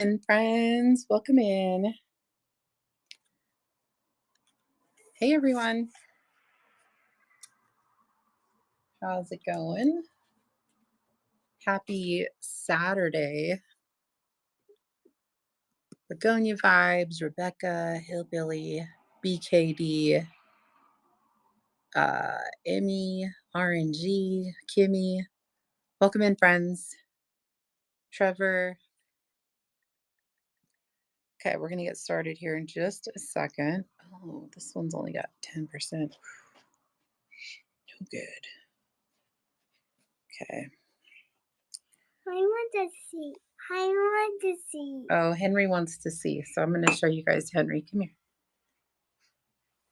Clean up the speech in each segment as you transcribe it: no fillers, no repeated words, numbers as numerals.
And friends, welcome in. Hey everyone, how's it going? Happy Saturday. Begonia Vibes, Rebecca, Hillbilly, BKD, Emmy, RNG, Kimmy. Welcome in, friends. Trevor. Okay, we're going to get started here in just a second. Oh, this one's only got 10%. No good. Okay. I want to see. I want to see. Oh, Henry wants to see. So I'm going to show you guys Henry. Come here.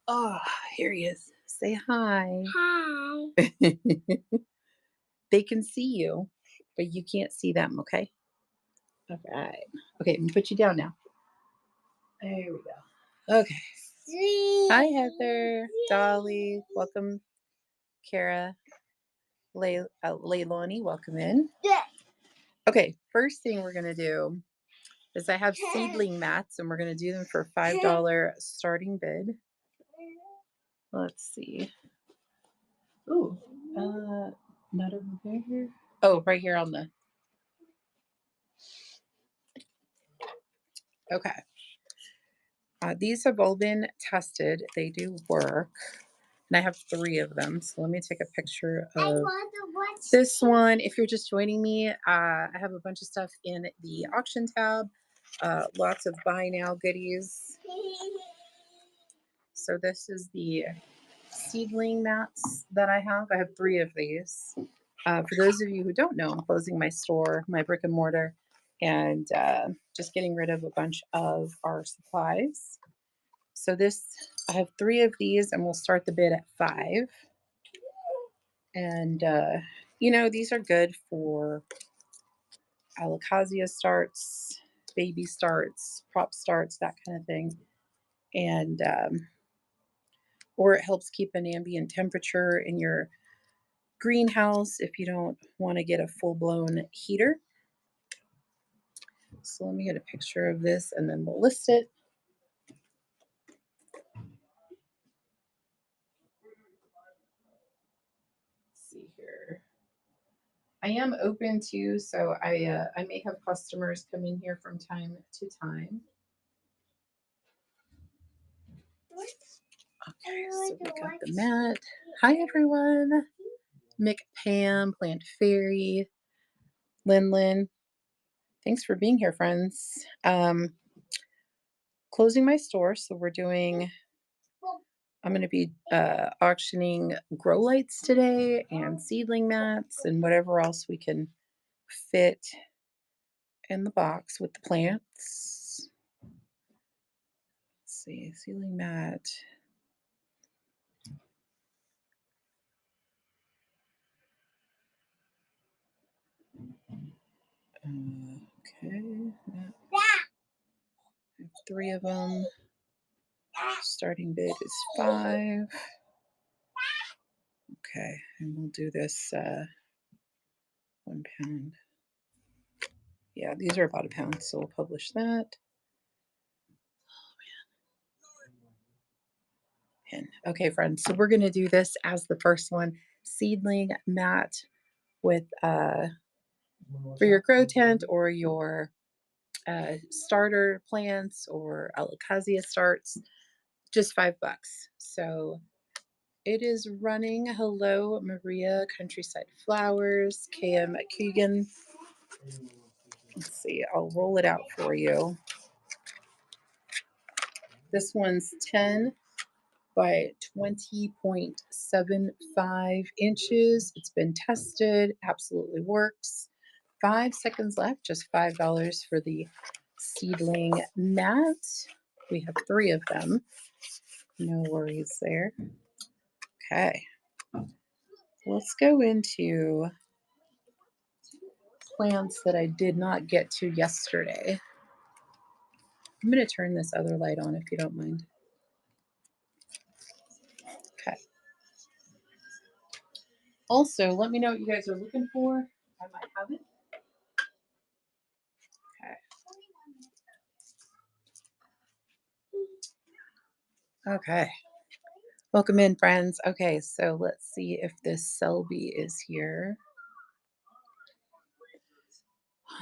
Oh, here he is. Say hi. Hi. They can see you, but you can't see them, okay? All right. Okay, I'm gonna put you down now. There we go. Okay. Hi, Heather, Dolly, welcome. Kara, Leilani, welcome in. Yeah. Okay, first thing we're gonna do is I have seedling mats, and we're gonna do them for $5 starting bid. Let's see. Ooh, not over there. Oh, right here on the. Okay. These have all been tested. They do work. And I have 3 of them. So let me take a picture of this one. If you're just joining me, I have a bunch of stuff in the auction tab. Lots of buy now goodies. So this is the seedling mats that I have. I have 3 of these. For those of you who don't know, I'm closing my store, my brick and mortar, and just getting rid of a bunch of our supplies. So I have 3 of these, and we'll start the bid at 5. And, these are good for alocasia starts, baby starts, prop starts, that kind of thing. And, or it helps keep an ambient temperature in your greenhouse if you don't want to get a full-blown heater. So let me get a picture of this and then we'll list it. Let's see here. I am open to, so I may have customers come in here from time to time. Okay, so we got the mat. Hi everyone. Mick Pam, Plant Fairy, Lin. Thanks for being here, friends. Closing my store, so I'm going to be auctioning grow lights today and seedling mats and whatever else we can fit in the box with the plants. Let's see, seedling mat. Okay. I have 3 of them. Starting bid is 5. Okay, and we'll do this 1 pound. Yeah, these are about a pound, so we'll publish that. Pin. Okay, friends, so we're going to do this as the first one. Seedling mat with for your grow tent or your starter plants or alocasia starts, just $5. So it is running. Hello, Maria, Countryside Flowers, KM Keegan. Let's see, I'll roll it out for you. This one's 10 by 20.75 inches. It's been tested, absolutely works. 5 seconds left, just $5 for the seedling mat. We have 3 of them. No worries there. Okay. Let's go into plants that I did not get to yesterday. I'm going to turn this other light on if you don't mind. Okay. Also, let me know what you guys are looking for. I might have it. Okay. Okay. Welcome in, friends. Okay, so let's see if this Selby is here.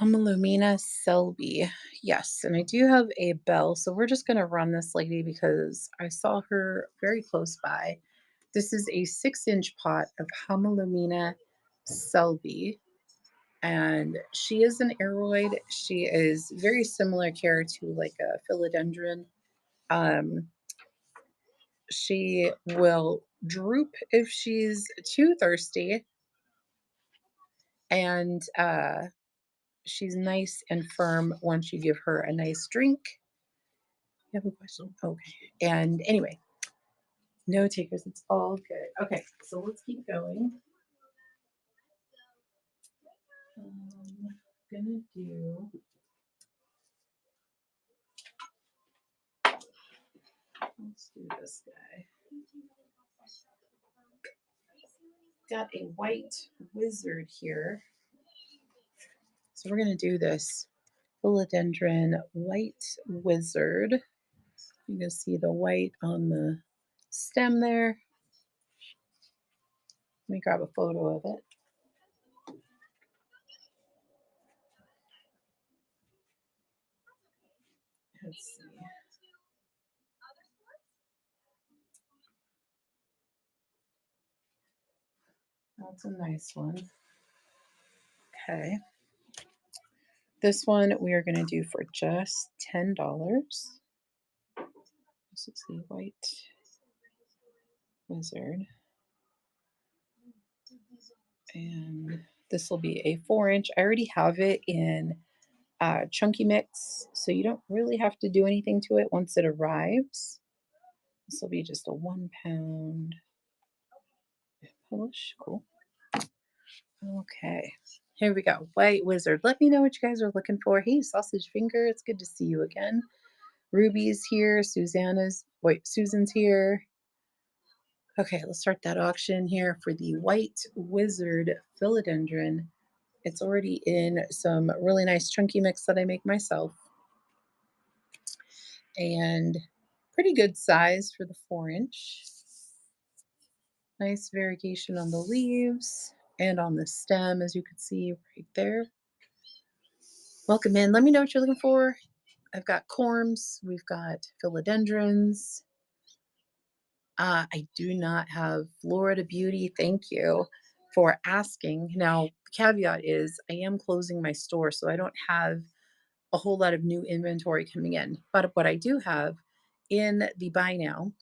Humalumina Selby. Yes, and I do have a bell, so we're just going to run this lady because I saw her very close by. This is a 6-inch pot of Humalumina Selby, and she is an aroid. She is very similar care to like a philodendron. Um, she will droop if she's too thirsty, and she's nice and firm once you give her a nice drink. You have a question? Okay. And anyway, no takers. It's all good. Okay, so let's keep going. Gonna do. Let's do this guy. Got a white wizard here. So we're gonna do this philodendron white wizard. You can see the white on the stem there. Let me grab a photo of it. Let's see. That's a nice one. Okay. This one we are going to do for just $10. This is the white wizard. And this will be a 4-inch. I already have it in chunky mix, so you don't really have to do anything to it once it arrives. This will be just a 1 pound polish. Cool. Okay. Here we go. White wizard. Let me know what you guys are looking for. Hey, sausage finger. It's good to see you again. Ruby's here. Susan's here. Okay, let's start that auction here for the white wizard philodendron. It's already in some really nice chunky mix that I make myself. And pretty good size for the 4-inch. Nice variegation on the leaves and on the stem, as you can see right there. Welcome in. Let me know what you're looking for. I've got corms, we've got philodendrons. I do not have Florida Beauty. Thank you for asking. Now, the caveat is I am closing my store, so I don't have a whole lot of new inventory coming in. But what I do have in the buy now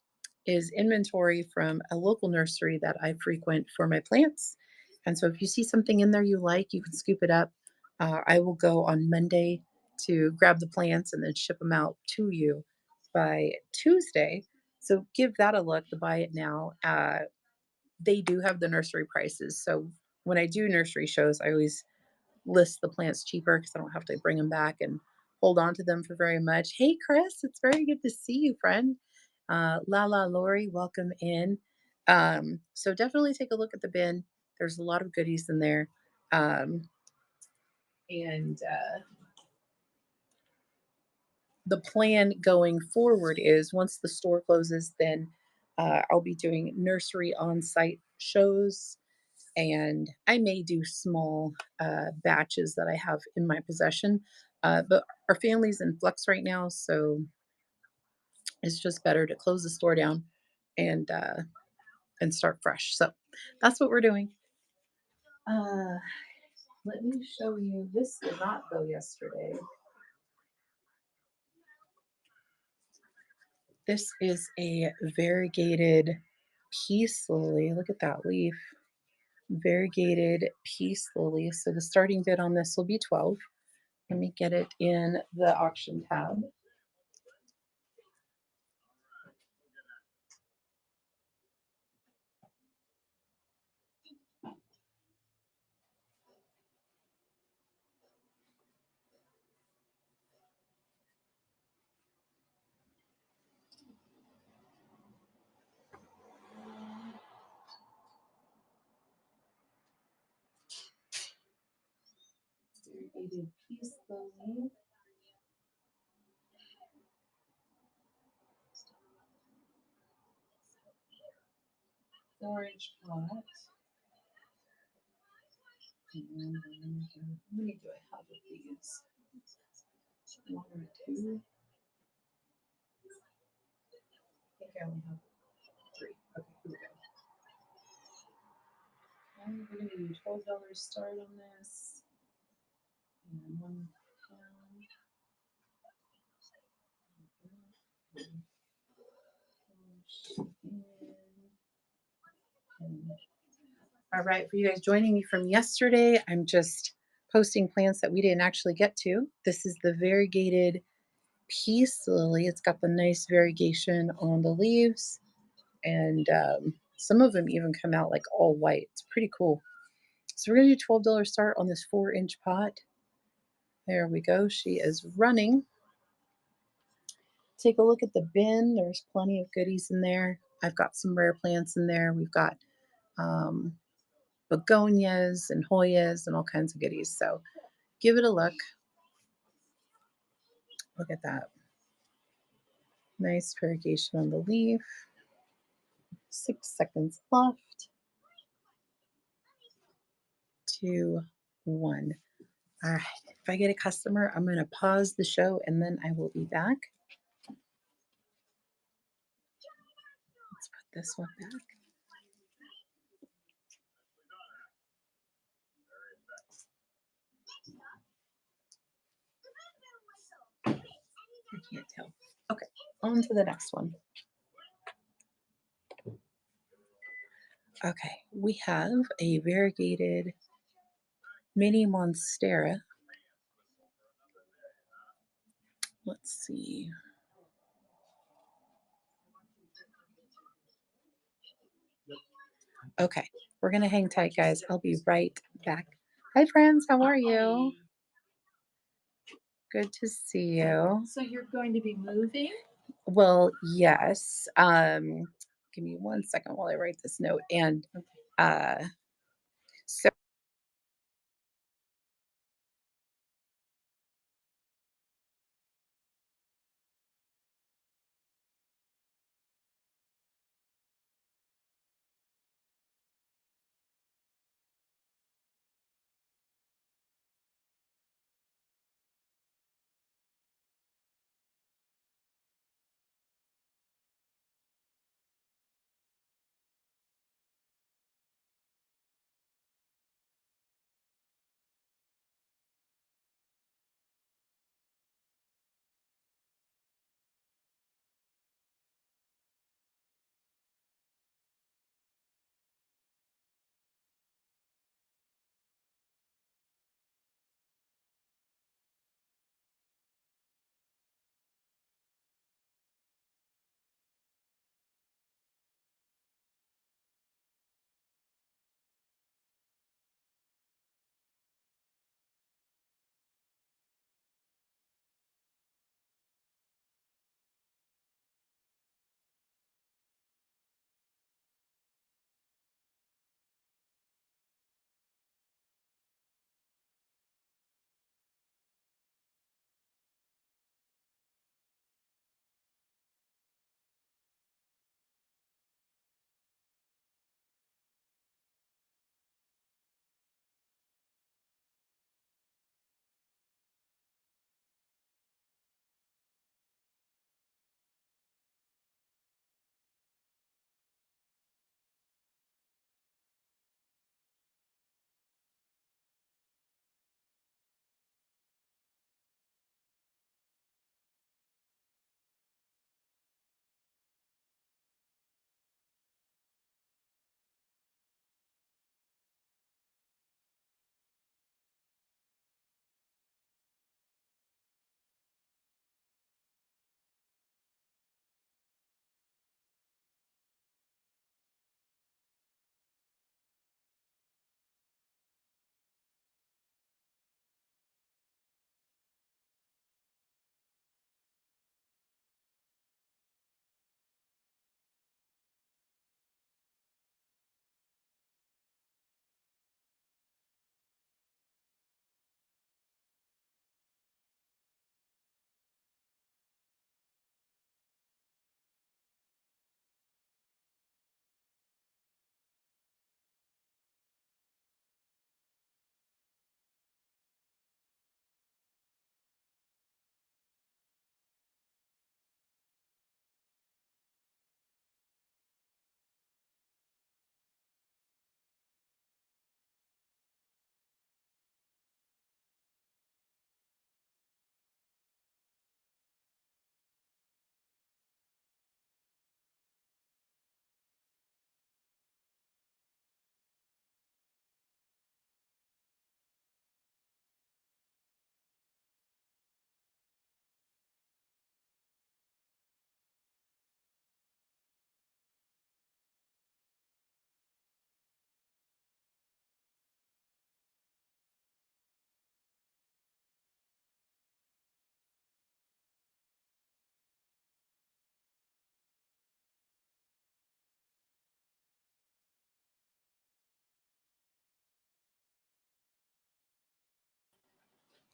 is inventory from a local nursery that I frequent for my plants. And so if you see something in there you like, you can scoop it up. I will go on Monday to grab the plants and then ship them out to you by Tuesday. So give that a look, the buy it now. They do have the nursery prices. So when I do nursery shows, I always list the plants cheaper because I don't have to bring them back and hold on to them for very much. Hey, Chris, it's very good to see you, friend. Lala Lori, welcome in. So definitely take a look at the bin. There's a lot of goodies in there. And the plan going forward is once the store closes, then I'll be doing nursery on site shows, and I may do small batches that I have in my possession. But our family's in flux right now, so it's just better to close the store down and uh, and start fresh. So that's what we're doing. Uh, Let me show you. This did not go yesterday. This is a variegated peace lily. Look at that leaf. Variegated peace lily. So the starting bid on this will be 12. Let me get it in the auction tab. Variegated peace lily. 4-inch pot. And how many do I have of these? 1 or 2? I think I only have 3. Okay, here we go. And we're going to do $12 start on this. And 1 pound. All right, for you guys joining me from yesterday, I'm just posting plants that we didn't actually get to. This is the variegated peace lily. It's got the nice variegation on the leaves, and some of them even come out like all white. It's pretty cool. So we're going to do $12 start on this 4-inch pot. There we go. She is running. Take a look at the bin. There's plenty of goodies in there. I've got some rare plants in there. We've got begonias and Hoyas and all kinds of goodies. So give it a look. Look at that. Nice variegation on the leaf. 6 seconds left. 2, 1. All right. If I get a customer, I'm going to pause the show and then I will be back. Let's put this one back. I can't tell. Okay, on to the next one. Okay, we have a variegated mini monstera. Let's see. Okay, we're going to hang tight, guys. I'll be right back. Hi, friends. How are you? Good to see you. So you're going to be moving? Well, yes. Give me 1 second while I write this note. And so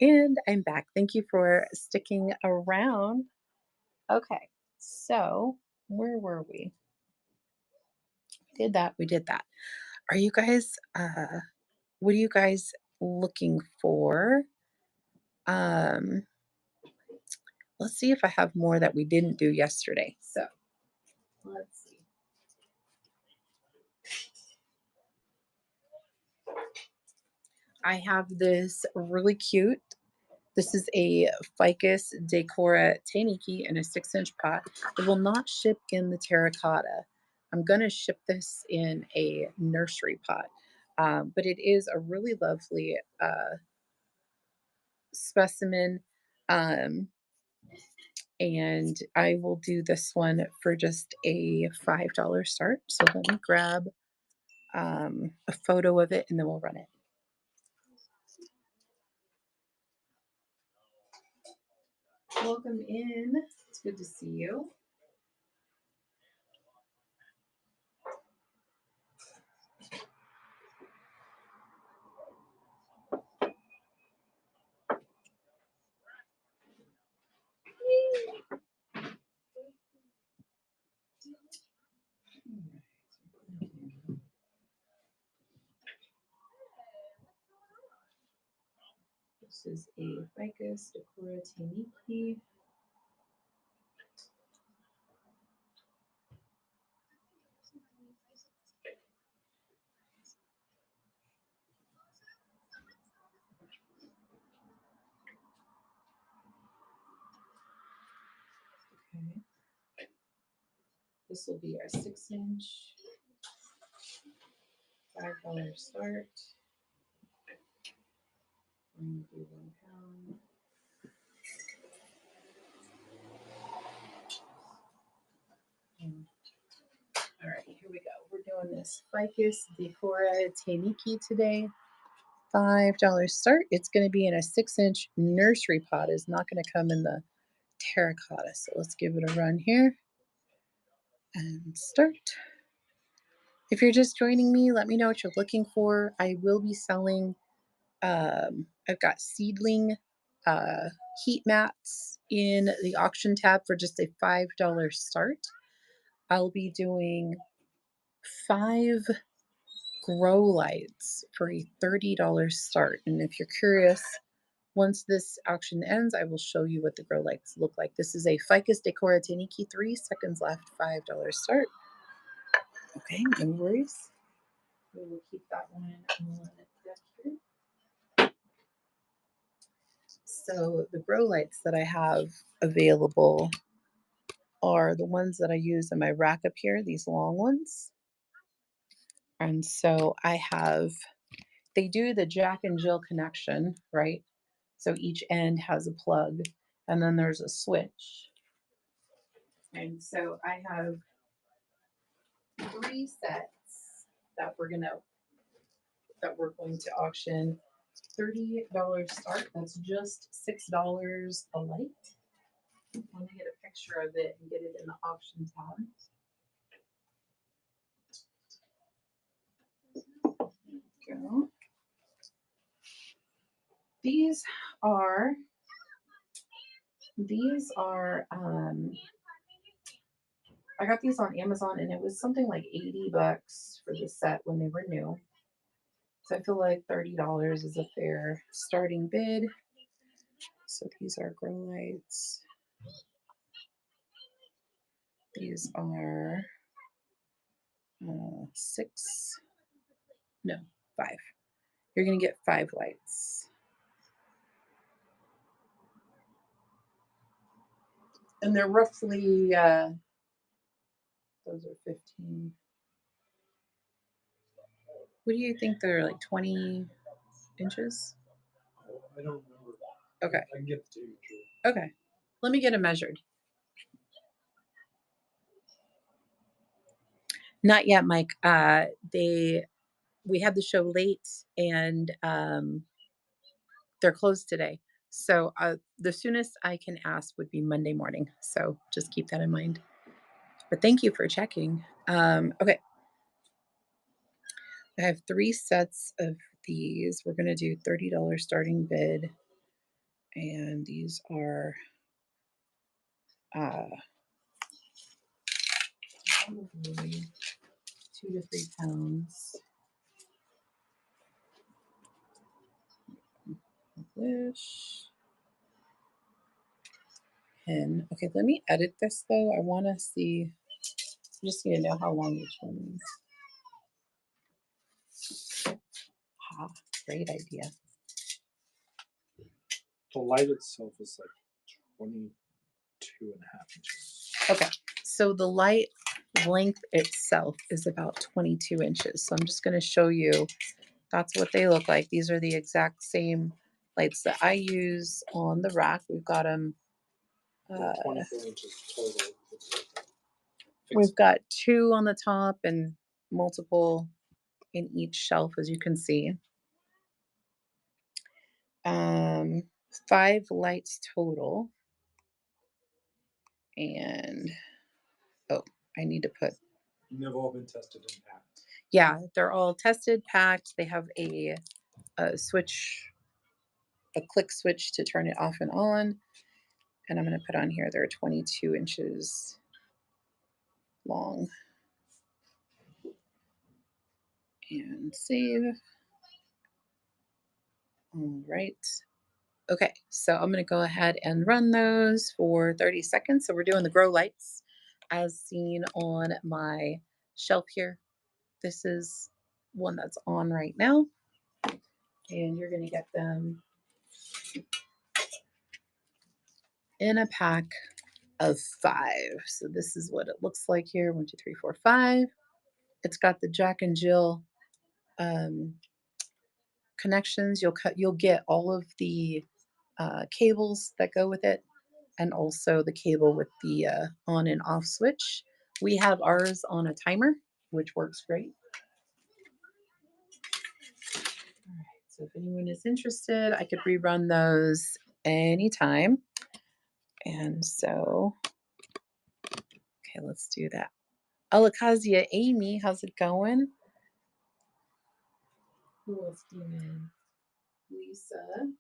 And I'm back. Thank you for sticking around. Okay, so where were we? We did that. We did that. Are you guys, what are you guys looking for? Um, let's see if I have more that we didn't do yesterday. So let's see. I have this really cute. This is a Ficus Decora Tainiki in a 6-inch pot. It will not ship in the terracotta. I'm going to ship this in a nursery pot. But it is a really lovely specimen. Um, and I will do this one for just a $5 start. So let me grab a photo of it and then we'll run it. Welcome in. It's good to see you. This is a Ficus Decora Tainiki. Okay. This will be our 6-inch, $5 start. And do 1 pound. All right, here we go. We're doing this Ficus Decora Tainiki today. $5 start. It's going to be in a 6-inch nursery pot. It's not going to come in the terracotta. So let's give it a run here and start. If you're just joining me, let me know what you're looking for. I will be selling, I've got seedling heat mats in the auction tab for just a $5 start. I'll be doing 5 grow lights for a $30 start. And if you're curious, once this auction ends, I will show you what the grow lights look like. This is a Ficus Decora Tainiki, 3 seconds left, $5 start. Okay, no worries. We will keep that one on deck here. So the grow lights that I have available are the ones that I use in my rack up here, these long ones. And so I have, they do the Jack and Jill connection, right? So each end has a plug and then there's a switch. And so I have 3 sets that we're going to auction. $30 start. That's just $6 a light. Let me get a picture of it and get it in the auction tab. There we go. These are I got these on Amazon and it was something like $80 for the set when they were new. So I feel like $30 is a fair starting bid. So these are grow lights. These are 5. You're going to get 5 lights. And they're roughly, those are 15. What do you think they're like 20 inches? I don't remember. Okay. I can get the tape measure. Okay. Let me get them measured. Not yet, Mike. We had the show late and they're closed today. So the soonest I can ask would be Monday morning. So just keep that in mind. But thank you for checking. Okay. I have 3 sets of these. We're going to do $30 starting bid. And these are probably 2 to 3 pounds. Wish. Pin. Okay, let me edit this though. I want to see. I just need to know how long each one is. Ah, great idea. The light itself is like 22.5 inches. Okay, so the light length itself is about 22 inches. So I'm just going to show you. That's what they look like. These are the exact same lights that I use on the rack. We've got them. 24 inches total. We've got 2 on the top and multiple in each shelf, as you can see. 5 lights total. And, oh, I need to put, They've all been tested and packed. yeah, they're all tested, packed. They have a switch, a click switch to turn it off and on. And I'm going to put on here, they're 22 inches long. And save. All right. Okay, so I'm going to go ahead and run those for 30 seconds. So we're doing the grow lights as seen on my shelf here. This is one that's on right now. And you're going to get them in a pack of 5. So this is what it looks like here. 1, 2, 3, 4, 5. It's got the Jack and Jill connections. You'll get all of the cables that go with it, and also the cable with the on and off switch. We have ours on a timer, which works great. All right, so if anyone is interested, I could rerun those anytime. And so, okay, let's do that. Alakazia Amy, how's it going? Who else came in? Lisa,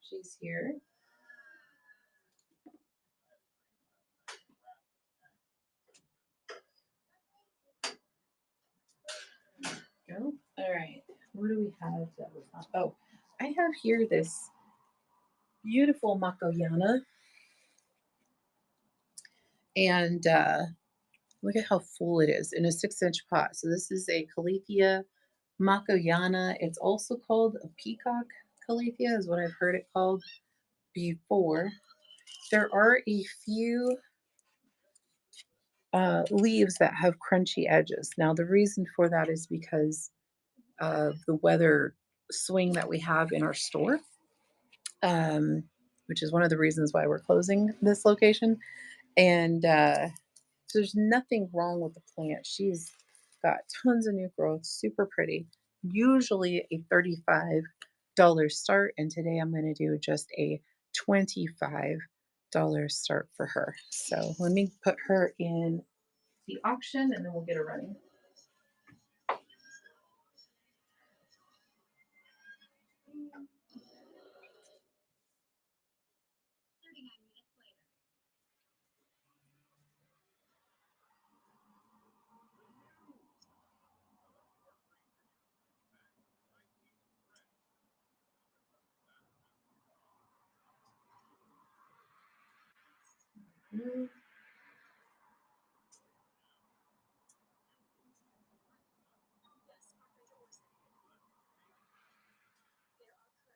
she's here. Go. All right. What do we have that was not? Oh, I have here this beautiful Makoyana. And look at how full it is in a 6-inch pot. So this is a Calathea Makoyana. It's also called a peacock Calathea, is what I've heard it called before. There are a few leaves that have crunchy edges. Now, the reason for that is because of the weather swing that we have in our store, which is one of the reasons why we're closing this location. And so there's nothing wrong with the plant. She's got tons of new growth, super pretty. Usually a $35 start, and today I'm going to do just a $25 start for her. So let me put her in the auction and then we'll get her running.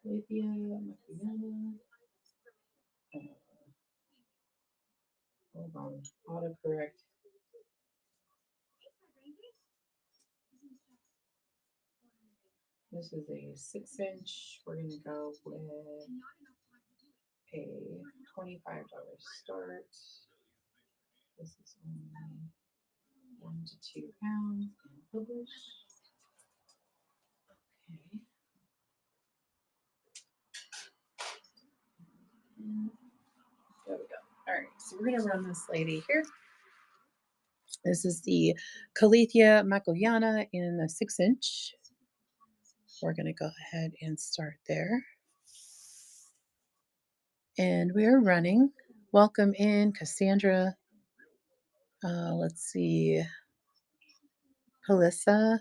Calathea Makoyana. Hold on, autocorrect. This is a 6-inch. We're going to go with a $25 start. This is only 1 to 2 pounds and publish. Okay. And there we go. All right, so we're going to run this lady here. This is the Calathea Makoyana in the 6-inch. We're going to go ahead and start there. And we are running. Welcome in, Cassandra. Let's see, Palissa.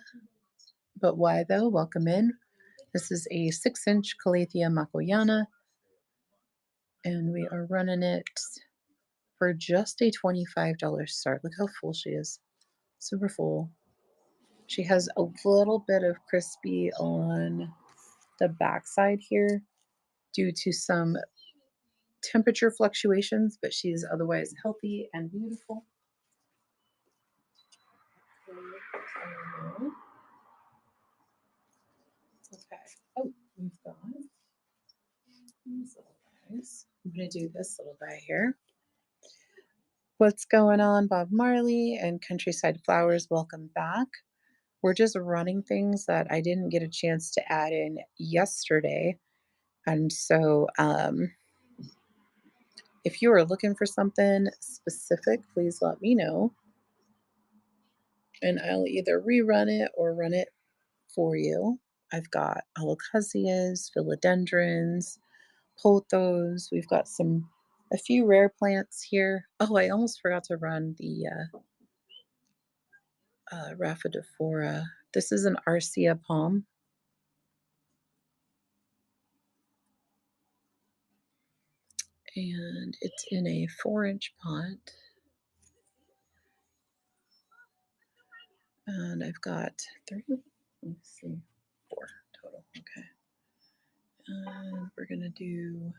But why though? Welcome in. This is a 6-inch Calathea Makoyana, and we are running it for just a $25 start. Look how full she is. Super full. She has a little bit of crispy on the backside here due to some temperature fluctuations, but she is otherwise healthy and beautiful. Okay. Oh, we've got these little guys. I'm going to do this little guy here. What's going on, Bob Marley and Countryside Flowers? Welcome back. We're just running things that I didn't get a chance to add in yesterday. And so if you are looking for something specific, please let me know. And I'll either rerun it or run it for you. I've got alocasias, philodendrons, pothos. We've got a few rare plants here. Oh, I almost forgot to run the Rhaphidophora. This is an Arcia palm. And it's in a 4-inch pot. And I've got 3, let's see, 4 total. Okay. And we're going to do,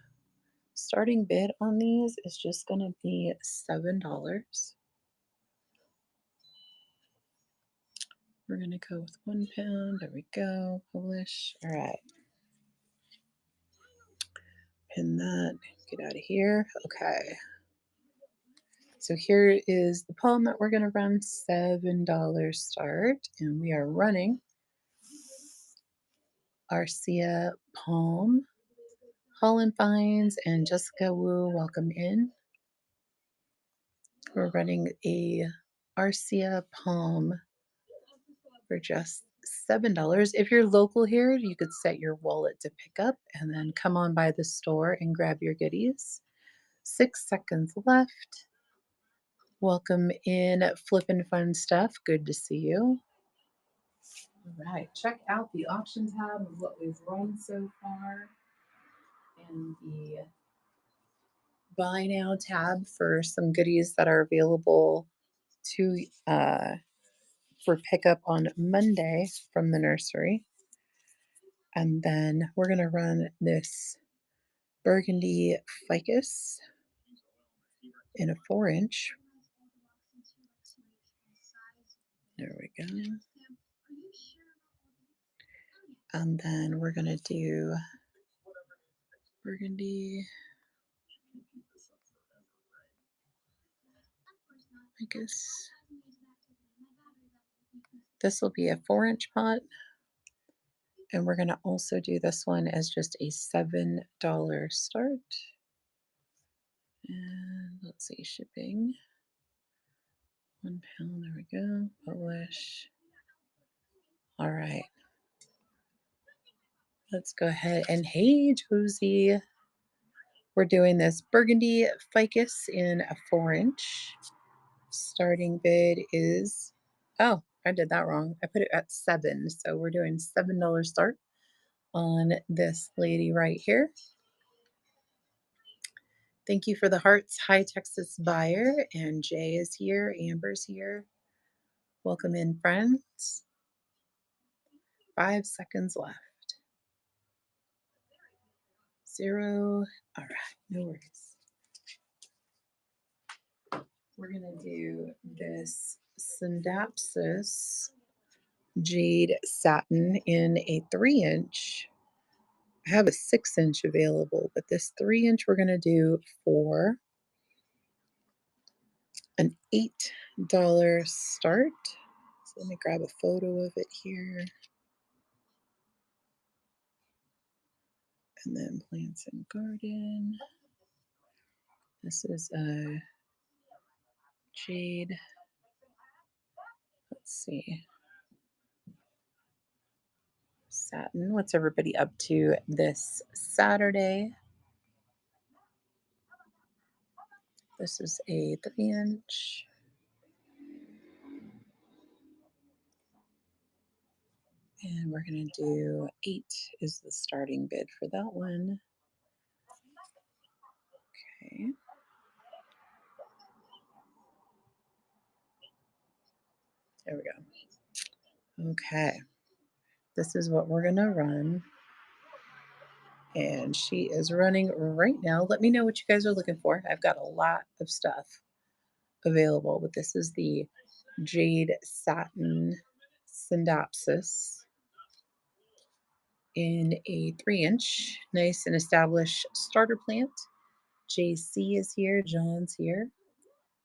starting bid on these is just going to be $7. We're going to go with 1 pound. There we go. Publish. All right. Pin that. Get out of here. Okay. So here is the palm that we're going to run, $7 start. And we are running Arcia palm. Holland Vines and Jessica Wu, welcome in. We're running a Arcia palm for just $7. If you're local here, you could set your wallet to pick up and then come on by the store and grab your goodies. 6 seconds left. Welcome in, Flippin' Fun Stuff. Good to see you. All right, check out the auction tab of what we've run so far and the buy now tab for some goodies that are available to for pickup on Monday from the nursery. And then we're going to run this burgundy ficus in a 4-inch. There we go. And then we're going to do burgundy ficus. This will be a 4-inch pot. And we're going to also do this one as just a $7 start. And let's see, shipping. 1 pound, there we go. Publish. All right. Let's go ahead and hey, Josie. We're doing this burgundy ficus in a 4-inch. Starting bid is, oh, I did that wrong. I put it at 7. So we're doing $7 start on this lady right here. Thank you for the hearts. Hi, Texas buyer. And Jay is here. Amber's here. Welcome in, friends. 5 seconds left. 0. All right, no worries. We're going to do this Syndapsis Jade Satin in a 3-inch. I have a 6-inch available, but this 3-inch we're going to do for an $8 start. So let me grab a photo of it here. And then Plants and Garden. This is a jade. Let's see. Satin. What's everybody up to this Saturday? This is a 3-inch. And we're going to do 8 is the starting bid for that one. Okay. There we go. Okay. This is what we're going to run. And she is running right now. Let me know what you guys are looking for. I've got a lot of stuff available, but this is the Jade Satin Syndapsis in a 3-inch. Nice and established starter plant. JC is here. John's here.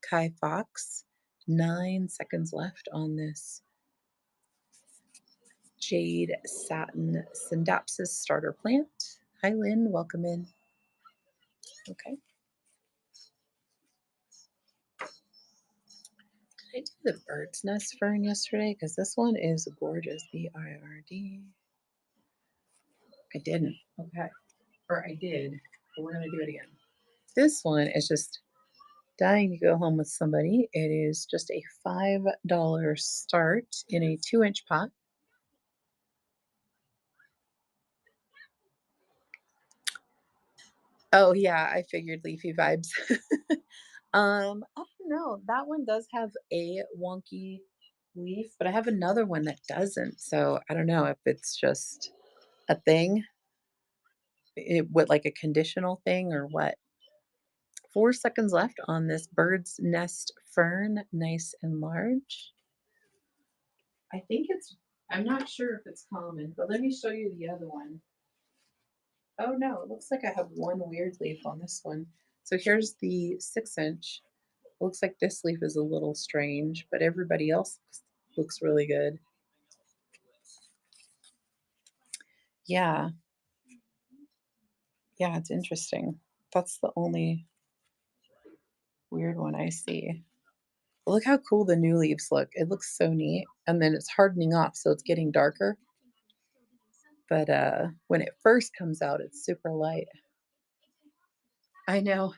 Kai Fox. 9 seconds left on this Jade Satin Syndapsis starter plant. Hi, Lynn. Welcome in. Okay. Did I do the bird's nest fern yesterday? Because this one is gorgeous. BIRD. I didn't. Okay. Or I did. But we're going to do it again. This one is just dying to go home with somebody. It is just a $5 start in a 2-inch pot. Oh yeah, I figured leafy vibes. I don't know. That one does have a wonky leaf, but I have another one that doesn't. So I don't know if it's just a thing. What, like a conditional thing or what? 4 seconds left on this bird's nest fern, nice and large. I think I'm not sure if it's common, but let me show you the other one. Oh no, it looks like I have one weird leaf on this one. So here's the 6-inch. Looks like this leaf is a little strange, but everybody else looks really good. Yeah. Yeah, it's interesting. That's the only weird one I see. But look how cool the new leaves look. It looks so neat. And then it's hardening off, so it's getting darker. But when it first comes out, it's super light. I know.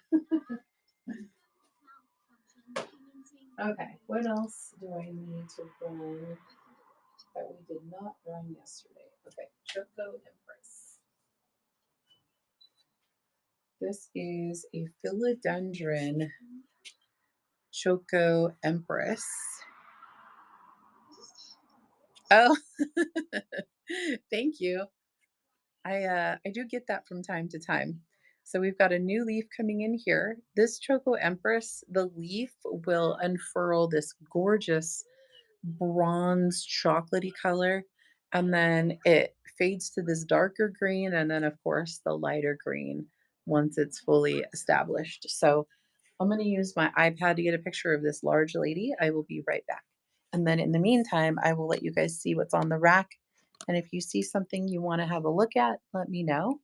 Okay, what else do I need to run that we did not run yesterday? Okay, Choco Empress. This is a philodendron Choco Empress. Oh, thank you. I do get that from time to time. So we've got a new leaf coming in here. This Choco Empress, the leaf will unfurl this gorgeous bronze chocolatey color, and then it fades to this darker green, and then of course the lighter green once it's fully established. So I'm going to use my iPad to get a picture of this large lady. I will be right back. And then in the meantime, I will let you guys see what's on the rack. And if you see something you want to have a look at, let me know.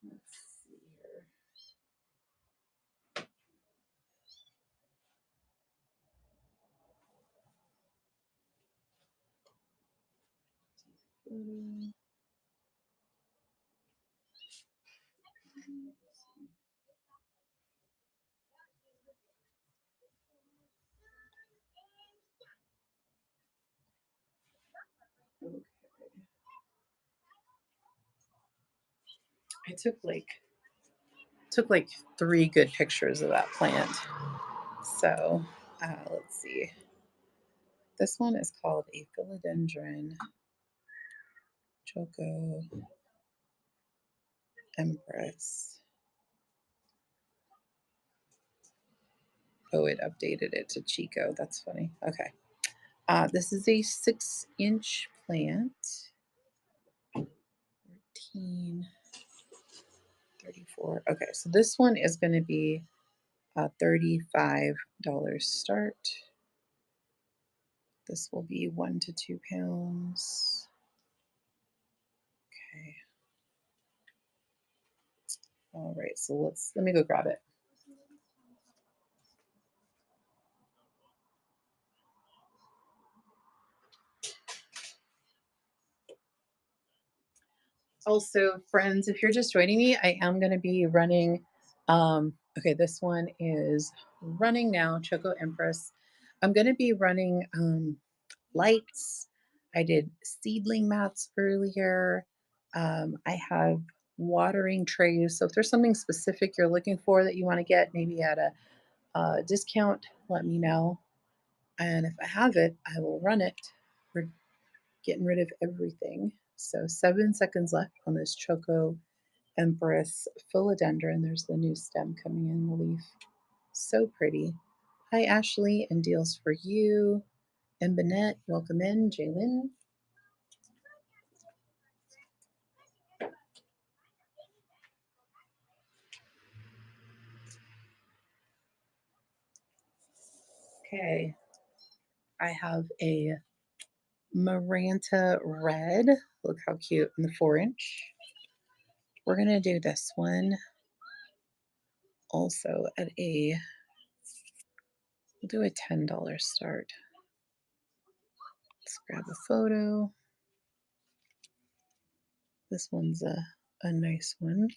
Let's see here. Okay. I took like 3 good pictures of that plant. So let's see. This one is called a philodendron Choco Empress. Oh, it updated it to Chico. That's funny. Okay. This is a 6-inch plant. 14, 34. Okay, so this one is going to be a $35 start. This will be 1 to 2 pounds. Okay. All right, so let me go grab it. Also, friends, if you're just joining me, I am going to be running. Okay, this one is running now, Choco Empress. I'm going to be running lights. I did seedling mats earlier. I have watering trays. So if there's something specific you're looking for that you want to get, maybe at a discount, let me know. And if I have it, I will run it. We're getting rid of everything. So 7 seconds left on this Choco Empress philodendron. There's the new stem coming in the leaf. So pretty. Hi, Ashley, and deals for you. And Bennett, welcome in. Jalen. Okay. I have a Maranta red. Look how cute in the 4-inch. We're going to do this one also at we'll do a $10 start. Let's grab a photo. This one's a nice one.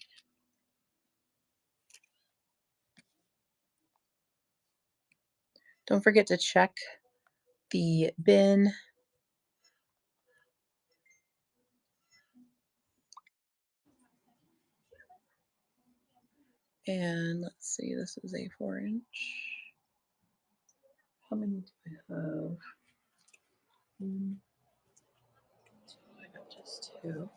Don't forget to check the bin. And let's see, this is a 4-inch. How many do I have? I got just 2.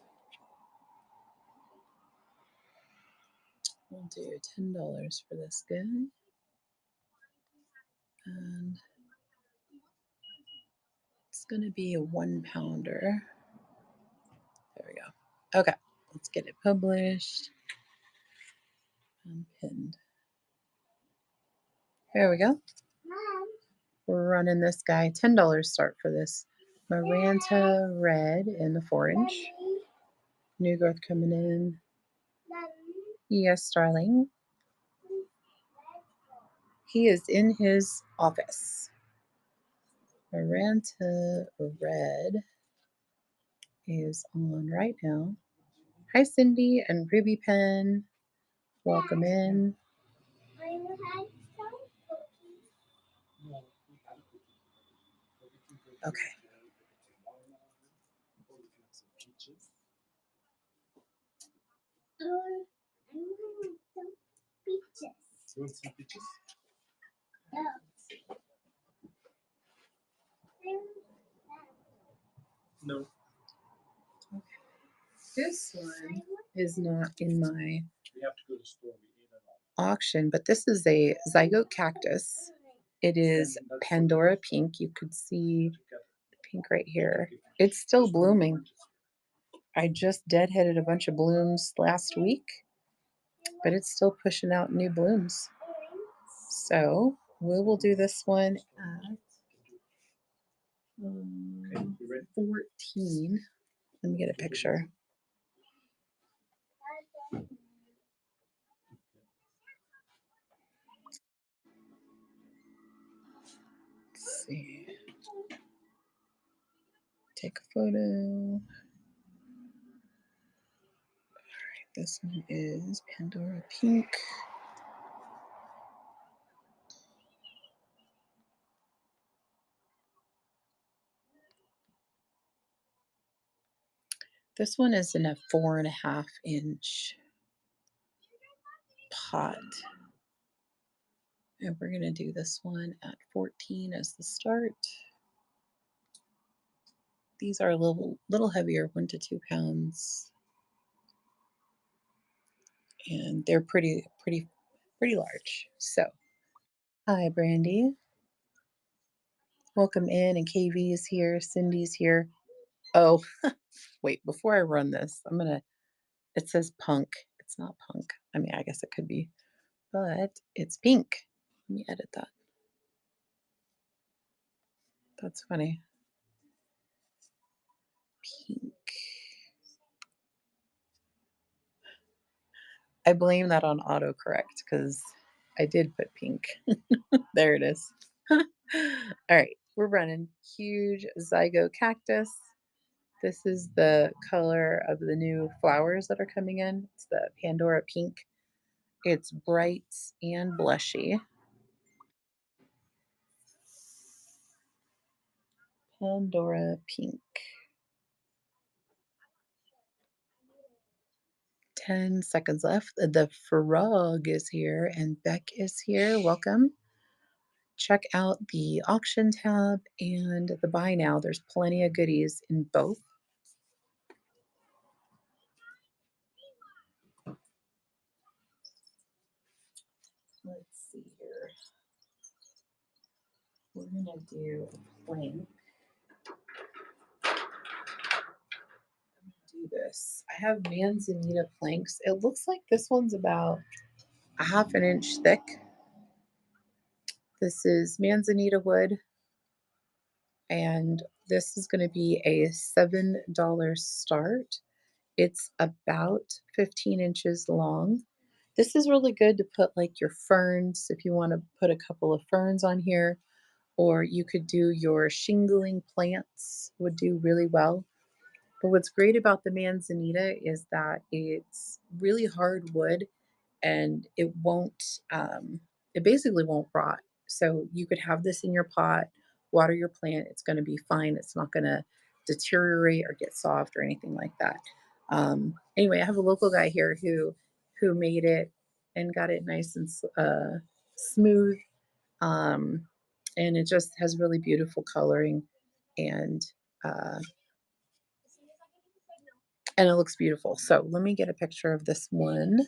We'll do $10 for this guy. And it's going to be a 1-pounder. There we go. Okay, let's get it published and pinned. There we go. Mom, We're running this guy. $10 start for this Maranta red in the 4-inch. Daddy, New growth coming in. Daddy, Yes, darling. He is in his office. Maranta red is on right now. Hi, Cindy and Ruby Pen. Welcome in. are you had some cookies? No, we had a cookie. But we can go to Okay. or we can have some peaches. I want some peaches. You want some peaches? Yeah. No. This one is not in my We have to go to the store. We ate it all. auction, but this is a zygote cactus. It is Pandora pink. You could see the pink right here. It's still blooming. I just deadheaded a bunch of blooms last week, but it's still pushing out new blooms. So we will do this one at 14. Let me get a picture. Let's see. Take a photo. All right, this one is Pandora pink. This one is in a 4.5-inch pot. And we're going to do this one at 14 as the start. These are a little heavier, 1 to 2 pounds. And they're pretty large. So, hi, Brandy. Welcome in, and KV is here. Cindy's here. Oh, wait, before I run this, it says punk. It's not punk. I mean, I guess it could be, but it's pink. Let me edit that. That's funny. Pink. I blame that on autocorrect because I did put pink. There it is. All right, we're running huge zygote cactus. This is the color of the new flowers that are coming in. It's the Pandora Pink. It's bright and blushy. Pandora Pink. 10 seconds left. The frog is here and Beck is here. Welcome. Check out the auction tab and the buy now. There's plenty of goodies in both. Let's see here. We're gonna do a plank. Do this. I have Manzanita planks. It looks like this one's about a half an inch thick. This is Manzanita wood, and this is going to be a $7 start. It's about 15 inches long. This is really good to put like your ferns, if you want to put a couple of ferns on here, or you could do your shingling plants, would do really well. But what's great about the Manzanita is that it's really hard wood and it basically won't rot. So you could have this in your pot, water your plant, it's going to be fine. It's not going to deteriorate or get soft or anything like that. Anyway, I have a local guy here who made it and got it nice and smooth. And it just has really beautiful coloring and uh, and it looks beautiful. So let me get a picture of this one.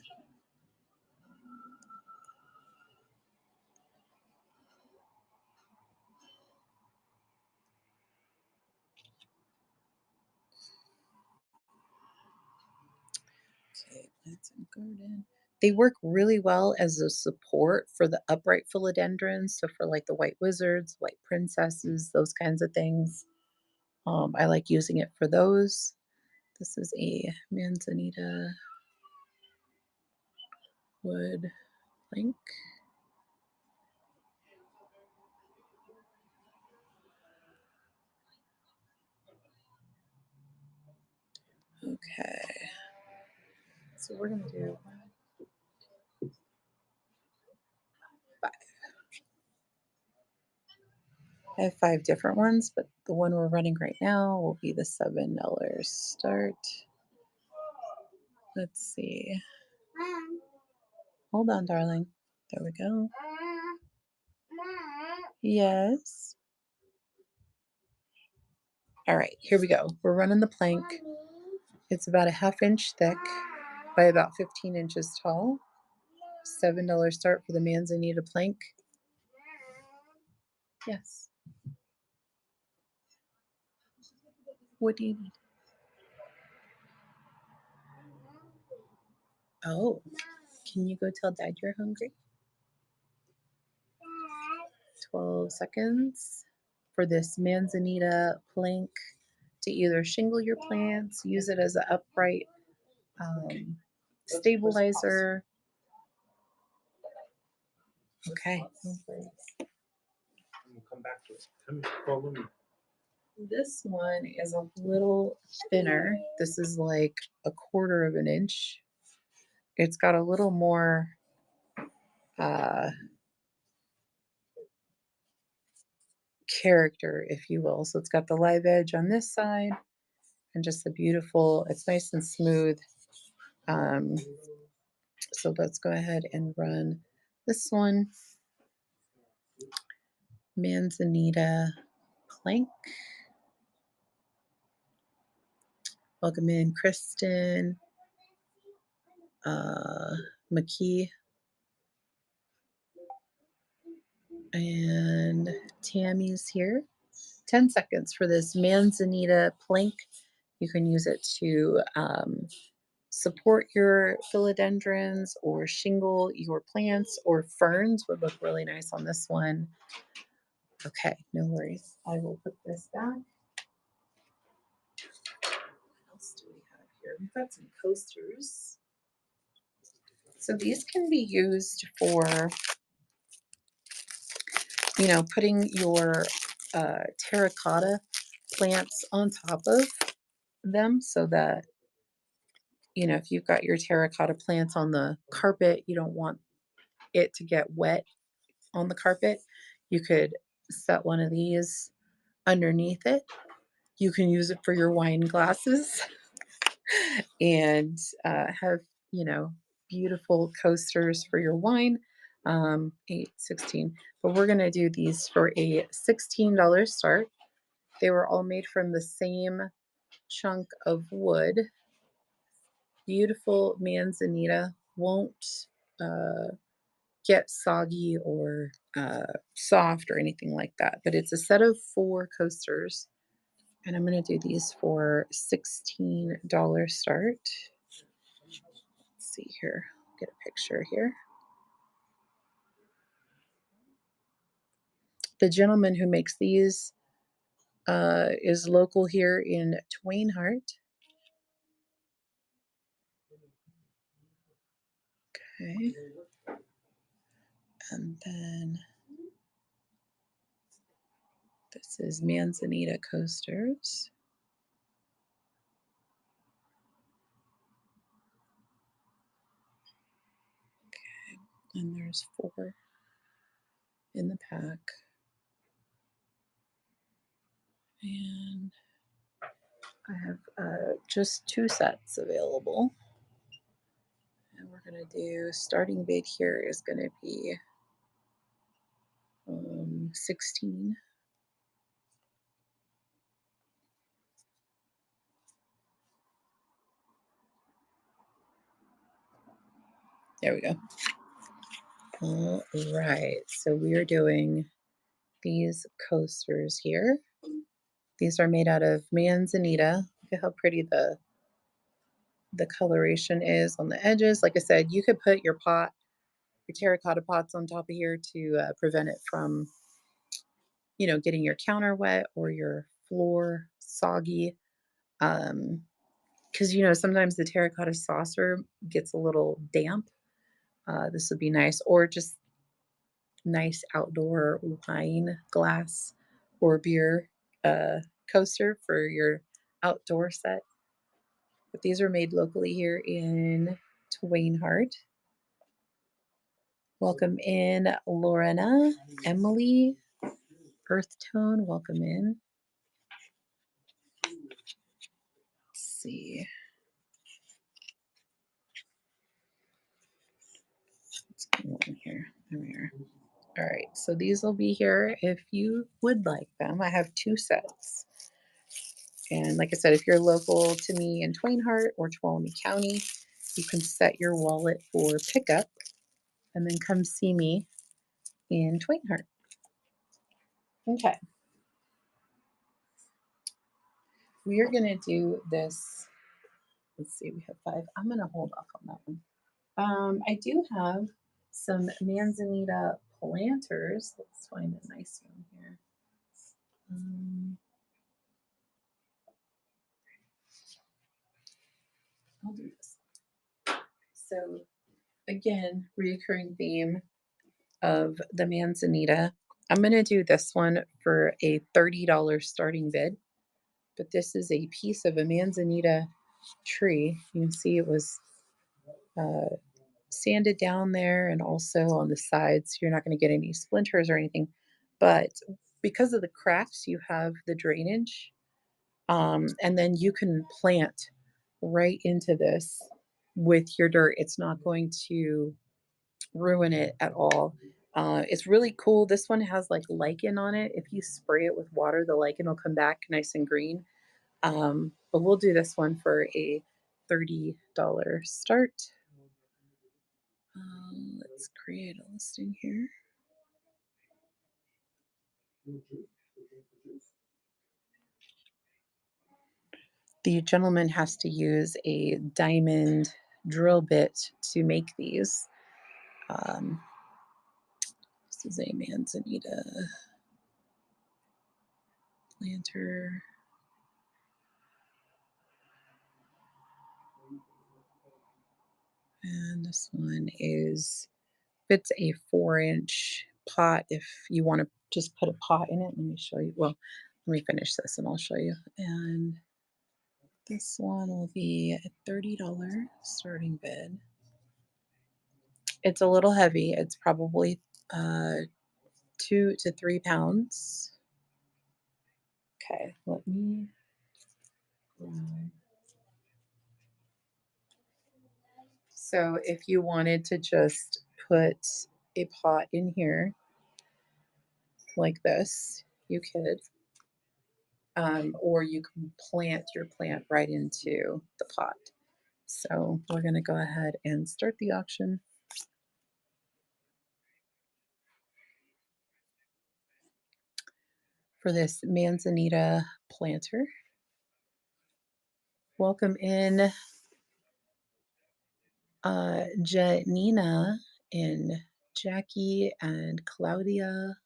Okay, plants and garden. They work really well as a support for the upright philodendrons. So for like the white wizards, white princesses, those kinds of things. I like using it for those. This is a Manzanita wood plank. Okay. So we're going to do 5. I have 5 different ones, but the one we're running right now will be the $7 start. Let's see. Mom, Hold on, darling. There we go. Mom, Yes. All right, here we go. We're running the plank. Mommy, It's about a half inch thick by about 15 inches tall. $7 start for the Manzanita plank. Yes. What do you need? Oh, can you go tell Dad you're hungry? 12 seconds for this Manzanita plank to either shingle your plants, use it as an upright stabilizer. Okay. We'll come back to it. Follow me. This one is a little thinner. This is like a quarter of an inch. It's got a little more character, if you will. So it's got the live edge on this side and just the beautiful, it's nice and smooth. So let's go ahead and run this one. Manzanita plank. Welcome in Kristen, McKee, and Tammy's here. 10 seconds for this Manzanita plank. You can use it to support your philodendrons or shingle your plants, or ferns would look really nice on this one. Okay, no worries. I will put this back. What else do we have here? We've got some coasters. So these can be used for, putting your terracotta plants on top of. them so that, you know, if you've got your terracotta plants on the carpet, you don't want it to get wet on the carpet. You could set one of these underneath it. You can use it for your wine glasses and have, you know, beautiful coasters for your wine. 8, 16. But we're going to do these for a $16 start. They were all made from the same chunk of wood. Beautiful manzanita, won't get soggy or soft or anything like that. But it's a set of 4 coasters. And I'm going to do these for $16 start. Let's see here. Get a picture here. The gentleman who makes these is local here in Twain Harte. Okay. And then this is Manzanita Coasters. Okay. And there's 4 in the pack. And I have just 2 sets available. And we're going to do, starting bid here is going to be 16. There we go. All right, so we are doing these coasters here. These are made out of manzanita. Look at how pretty the coloration is on the edges. Like I said, you could put your pot, your terracotta pots on top of here to prevent it from, you know, getting your counter wet or your floor soggy. Because, you know, sometimes the terracotta saucer gets a little damp. This would be nice, or just nice outdoor wine glass or beer coaster for your outdoor set. But these are made locally here in Twain Harte. Welcome in, Lorena, Emily, Earth Tone, welcome in. Let's see. What's going on here? There we are. All right, so these will be here if you would like them. I have 2 sets. And like I said, if you're local to me in Twain Harte or Tuolumne County, you can set your wallet for pickup and then come see me in Twain Harte. Okay. We are going to do this. Let's see, we have 5. I'm going to hold off on that one. I do have some manzanita planters. Let's find a nice one here. I'll do this. So again, reoccurring theme of the manzanita. I'm going to do this one for a $30 starting bid, but this is a piece of a manzanita tree. You can see it was sanded down there and also on the sides. You're not going to get any splinters or anything, but because of the cracks, you have the drainage, and then you can plant right into this with your dirt. It's not going to ruin it at all. It's really cool. This one has like lichen on it. If you spray it with water, the lichen will come back nice and green. But we'll do this one for a $30 start. Let's create a listing here. The gentleman has to use a diamond drill bit to make these. This is a manzanita planter. And this one fits a 4-inch pot if you want to just put a pot in it. Let me show you. Well, let me finish this and I'll show you. And This one will be a $30 starting bid. It's a little heavy. It's probably 2 to 3 pounds. Okay, let me grab. So if you wanted to just put a pot in here like this, you could. Or you can plant your plant right into the pot. So we're going to go ahead and start the auction. For this manzanita planter. Welcome in Janina and Jackie and Claudia.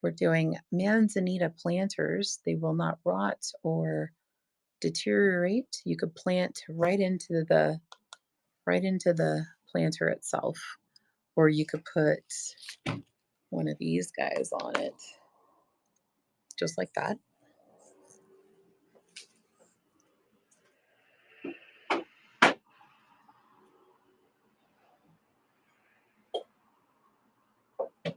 We're doing manzanita planters. They will not rot or deteriorate. You could plant right into the planter itself, or you could put one of these guys on it, just like that. Okay.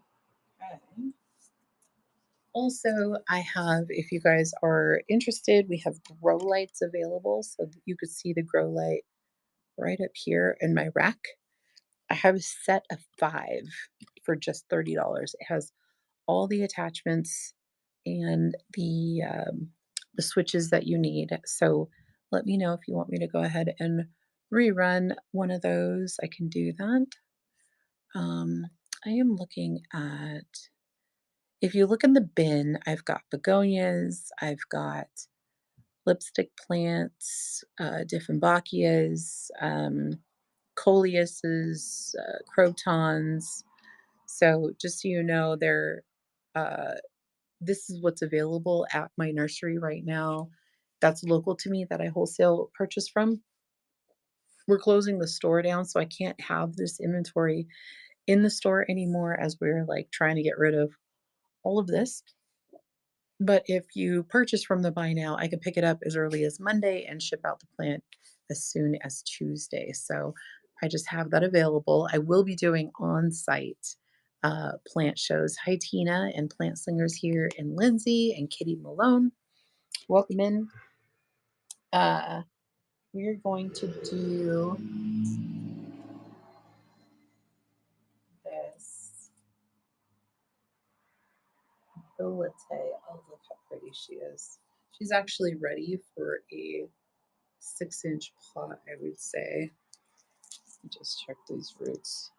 Also, I have, if you guys are interested, we have grow lights available, so that you could see the grow light right up here in my rack. I have a set of 5 for just $30. It has all the attachments and the switches that you need. So let me know if you want me to go ahead and rerun one of those. I can do that. I am looking at, if you look in the bin, I've got begonias, I've got lipstick plants, Dieffenbachias, coleuses, crotons. So just so you know, uh, this is what's available at my nursery right now. That's local to me that I wholesale purchase from. We're closing the store down, so I can't have this inventory in the store anymore as we're like trying to get rid of all of this. But if you purchase from the buy now, I can pick it up as early as Monday and ship out the plant as soon as Tuesday. So I just have that available. I will be doing on-site plant shows. Hi, Tina and Plant Slingers here, and Lindsay and Kitty Malone. Welcome in. We're going to do this Bilate. Oh, look how pretty she is. She's actually ready for a 6-inch pot, I would say. Just check these roots.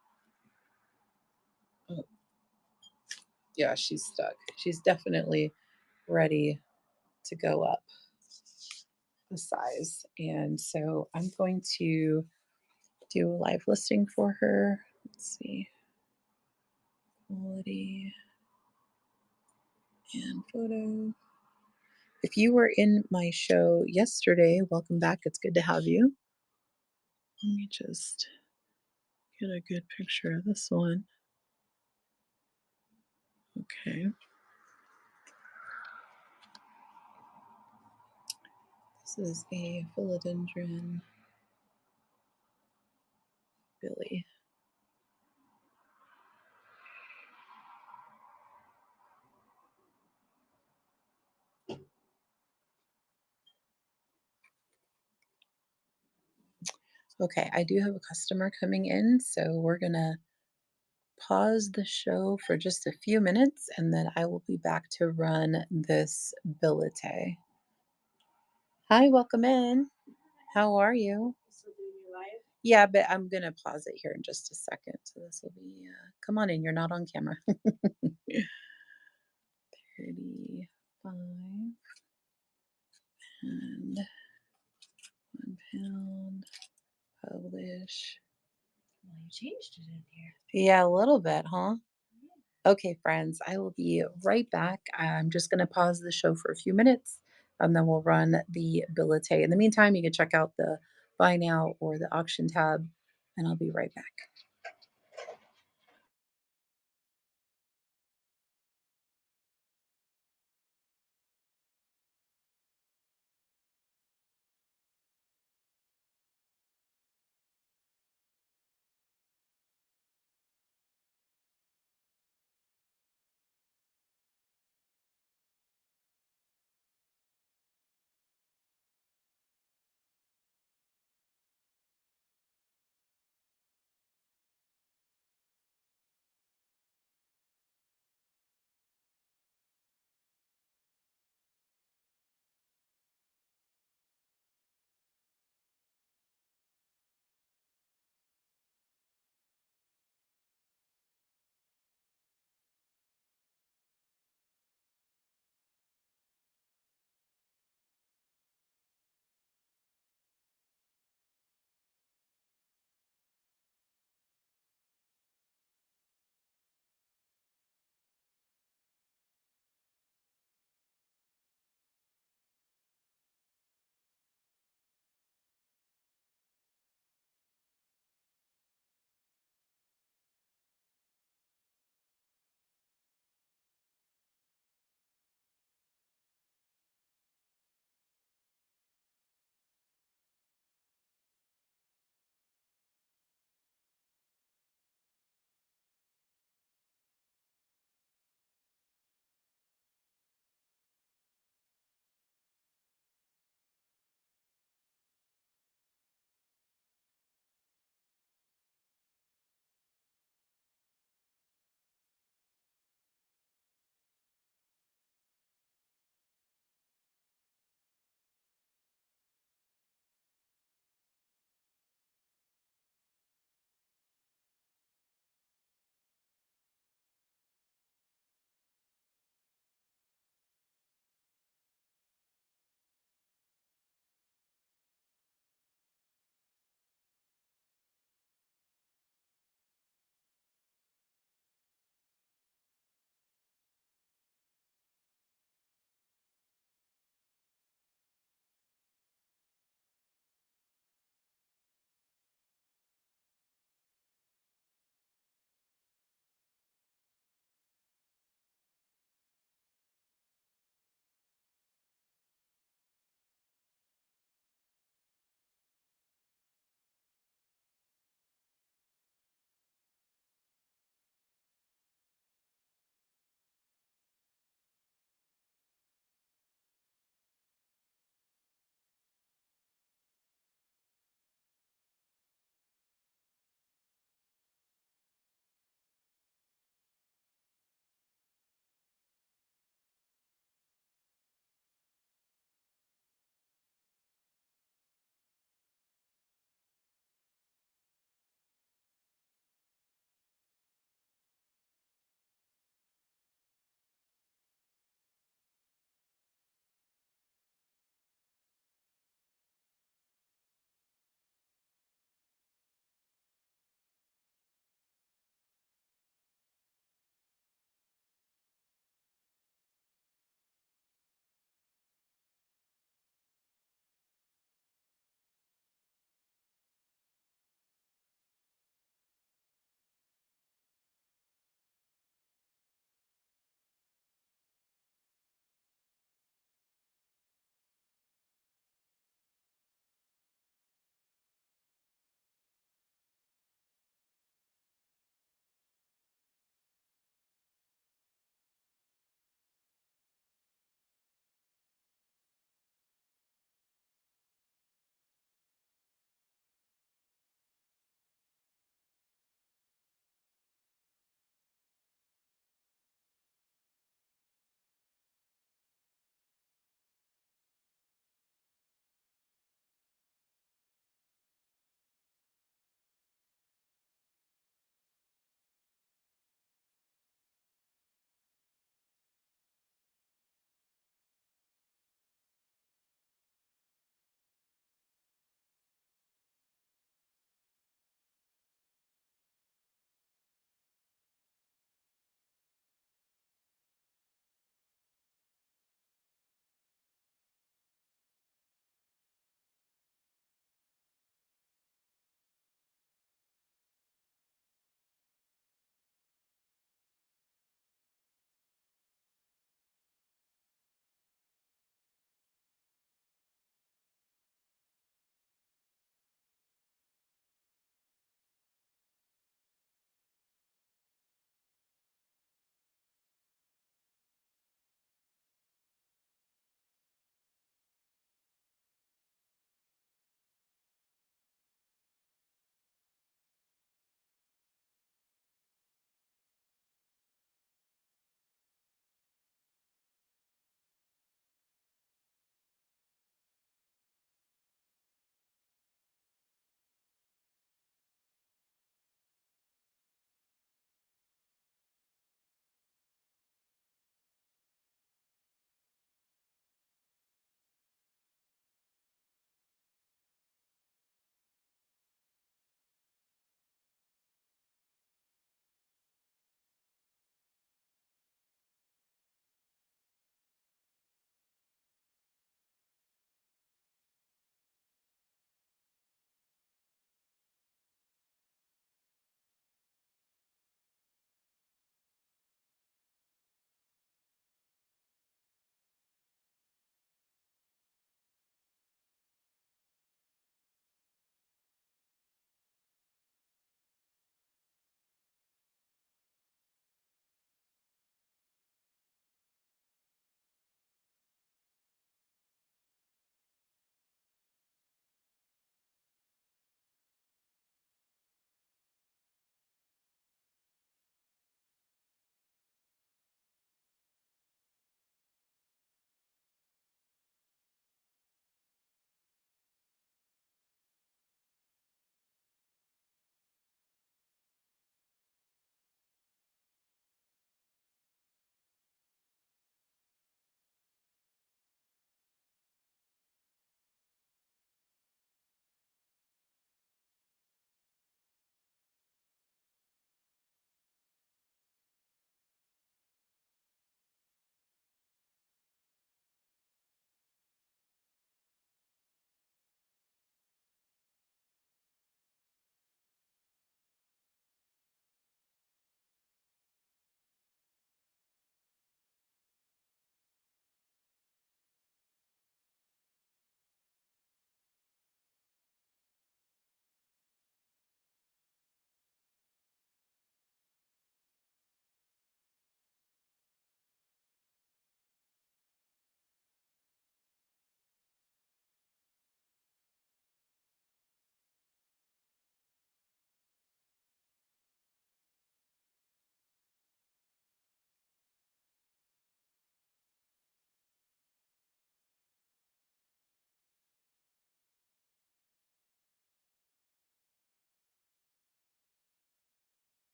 Oh, yeah, she's stuck. She's definitely ready to go up the size. And so I'm going to do a live listing for her. Let's see. Quality and photo. If you were in my show yesterday, welcome back. It's good to have you. Let me just get a good picture of this one. Okay. This is a philodendron Billy. Okay, I do have a customer coming in, so we're gonna pause the show for just a few minutes and then I will be back to run this Bilate. Hi, welcome in. How are you? Still doing your live? Yeah, but I'm gonna pause it here in just a second. So this will be, come on in, you're not on camera. 35 and 1 pound, publish. Well, you changed it in here. Yeah, a little bit, huh? Okay, friends, I will be right back. I'm just going to pause the show for a few minutes and then we'll run the Bilate. In the meantime, you can check out the buy now or the auction tab, and I'll be right back.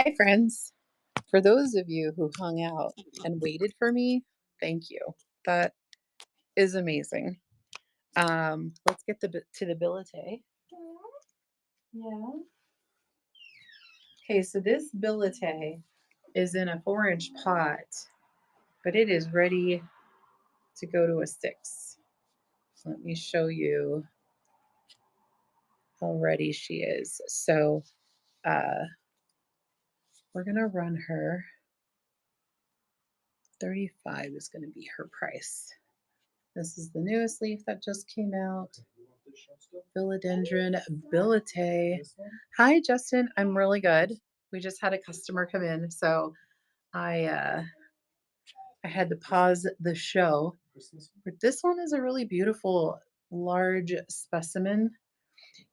Hi, friends. For those of you who hung out and waited for me, thank you. That is amazing. Let's get to the billet. Yeah. Okay, so this billet is in a 4-inch pot, but it is ready to go to a 6. Let me show you how ready she is. So we're gonna run her. 35 is gonna be her price. This is the newest leaf that just came out. Philodendron billet. Hi, Justin. I'm really good. We just had a customer come in, so I had to pause the show. But this one is a really beautiful, large specimen.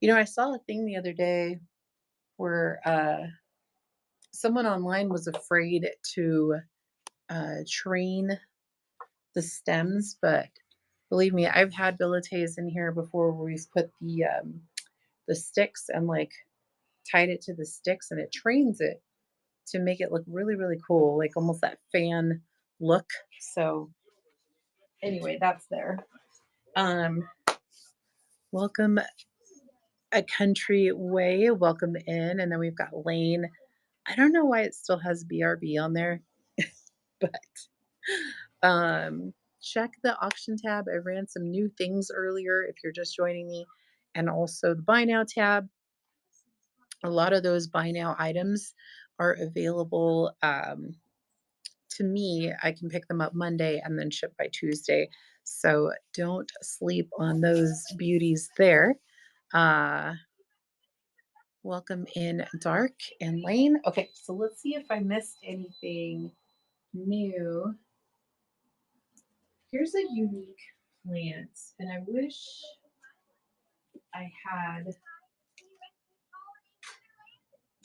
You know, I saw a thing the other day where someone online was afraid to train the stems, but believe me, I've had billetes in here before where we've put the sticks and like tied it to the sticks, and it trains it to make it look really, really cool, like almost that fan look. So anyway, that's there. Welcome a country way. Welcome in, and then we've got Lane. I don't know why it still has BRB on there, but check the auction tab. I ran some new things earlier if you're just joining me, and also the buy now tab. A lot of those buy now items are available to me. I can pick them up Monday and then ship by Tuesday. So don't sleep on those beauties there. Welcome in, Dark and Lane. Okay, so let's see if I missed anything new. Here's a unique plant, and I wish I had.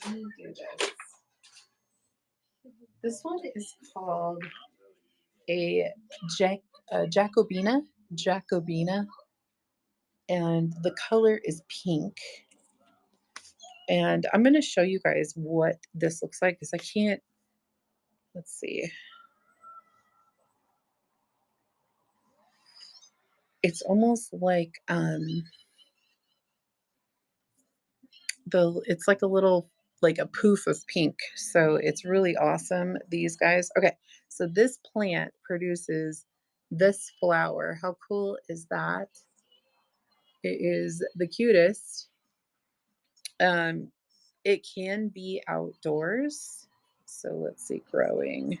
Let me do this. This one is called a Jacobina, and the color is pink. And I'm going to show you guys what this looks like because I can't. Let's see. It's almost like it's like a little, like a poof of pink. So it's really awesome, these guys. Okay, so this plant produces this flower. How cool is that? It is the cutest. It can be outdoors. So let's see, growing.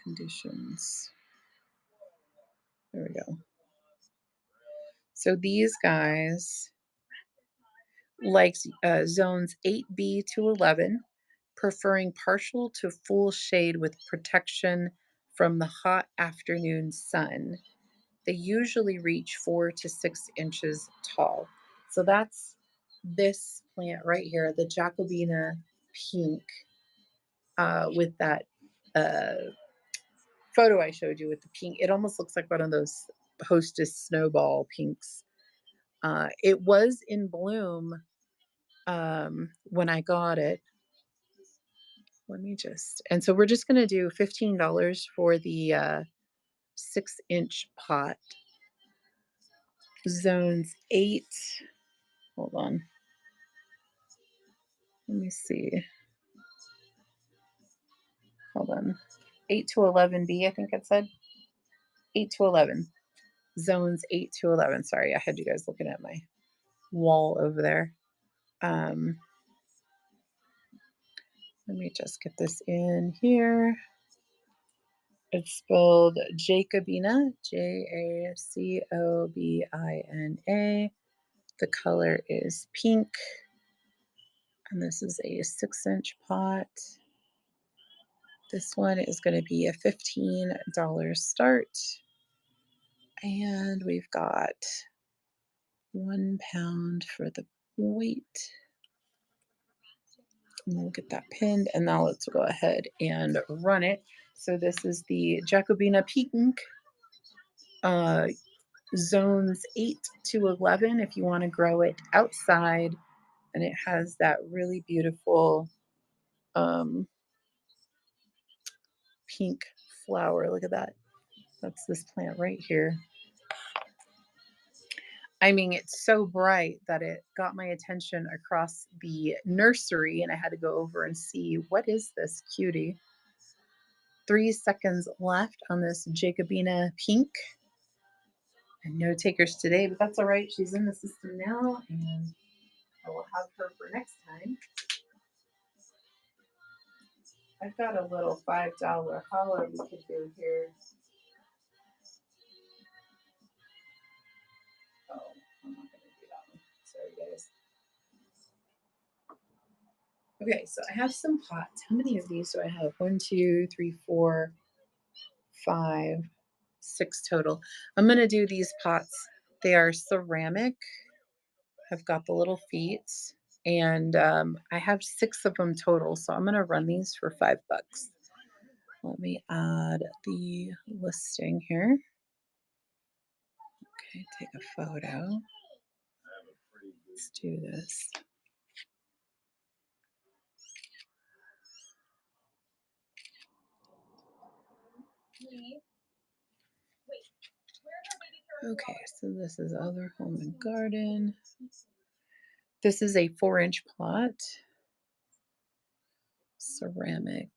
Conditions. There we go. So these guys like zones 8B to 11, preferring partial to full shade with protection from the hot afternoon sun. They usually reach 4 to 6 inches tall. So that's this plant right here, the Jacobina pink, with that photo I showed you with the pink. It almost looks like one of those Hostess snowball pinks. It was in bloom when I got it. Let me and so we're just going to do $15 for the 6-inch pot. Zones 8. Hold on. Let me see. Hold on. 8 to 11B, I think it said. 8 to 11. Zones 8 to 11. Sorry, I had you guys looking at my wall over there. Let me just get this in here. It's spelled Jacobina, Jacobina. The color is pink. And this is a 6-inch pot. This one is going to be a $15 start. And we've got 1 pound for the weight. And we'll get that pinned. And now let's go ahead and run it. So this is the Jacobina pink. zones 8 to 11 if you want to grow it outside. And it has that really beautiful um, pink flower. Look at that. That's this plant right here. I mean, it's so bright that it got my attention across the nursery, and I had to go over and see what is this cutie. 3 seconds left on this Jacobina pink. And no takers today, but that's all right. She's in the system now, and I will have her for next time. I've got a little $5 holler we could do here. Oh, I'm not going to do that one. Sorry, guys. Okay, so I have some pots. How many of these do I have? 1, 2, 3, 4, 5, 6 total. I'm going to do these pots. They are ceramic. I've got the little feet, and I have 6 of them total. So I'm going to run these for $5. Let me add the listing here. Okay, take a photo. Let's do this. Okay, so this is Other Home and Garden. This is a 4-inch pot. Ceramic.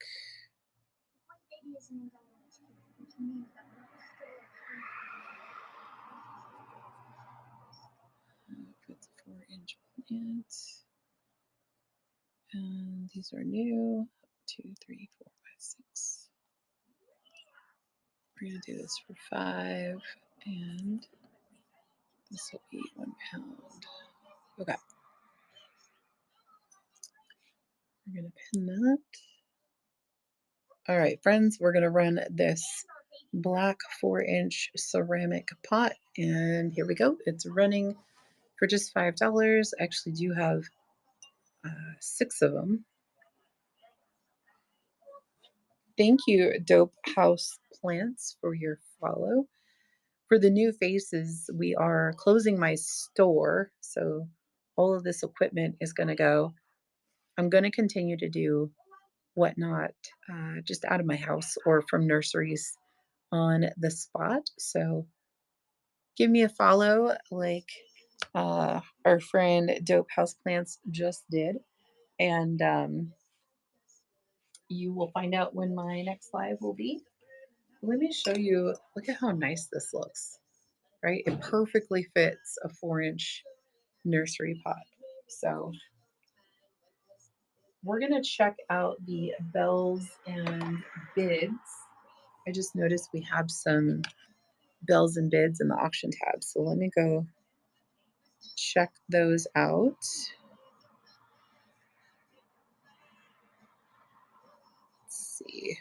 It's a 4-inch plant. And these are new. 2, 3, 4, 5, 6. We're gonna do this for 5, and this will be £1. Okay. We're gonna pin that. All right, friends, we're gonna run this black 4-inch ceramic pot, and here we go. It's running for just $5. I actually do have 6 of them. Thank you, Dope House Plants, for your follow. For the new faces, we are closing my store, so all of this equipment is going to go. I'm going to continue to do whatnot just out of my house or from nurseries on the spot. So give me a follow, like our friend Dope House Plants just did, and you will find out when my next live will be. Let me show you. Look at how nice this looks, right? It perfectly fits a 4-inch nursery pot. So we're going to check out the bells and bids. I just noticed we have some bells and bids in the auction tab. So let me go check those out. Let's see.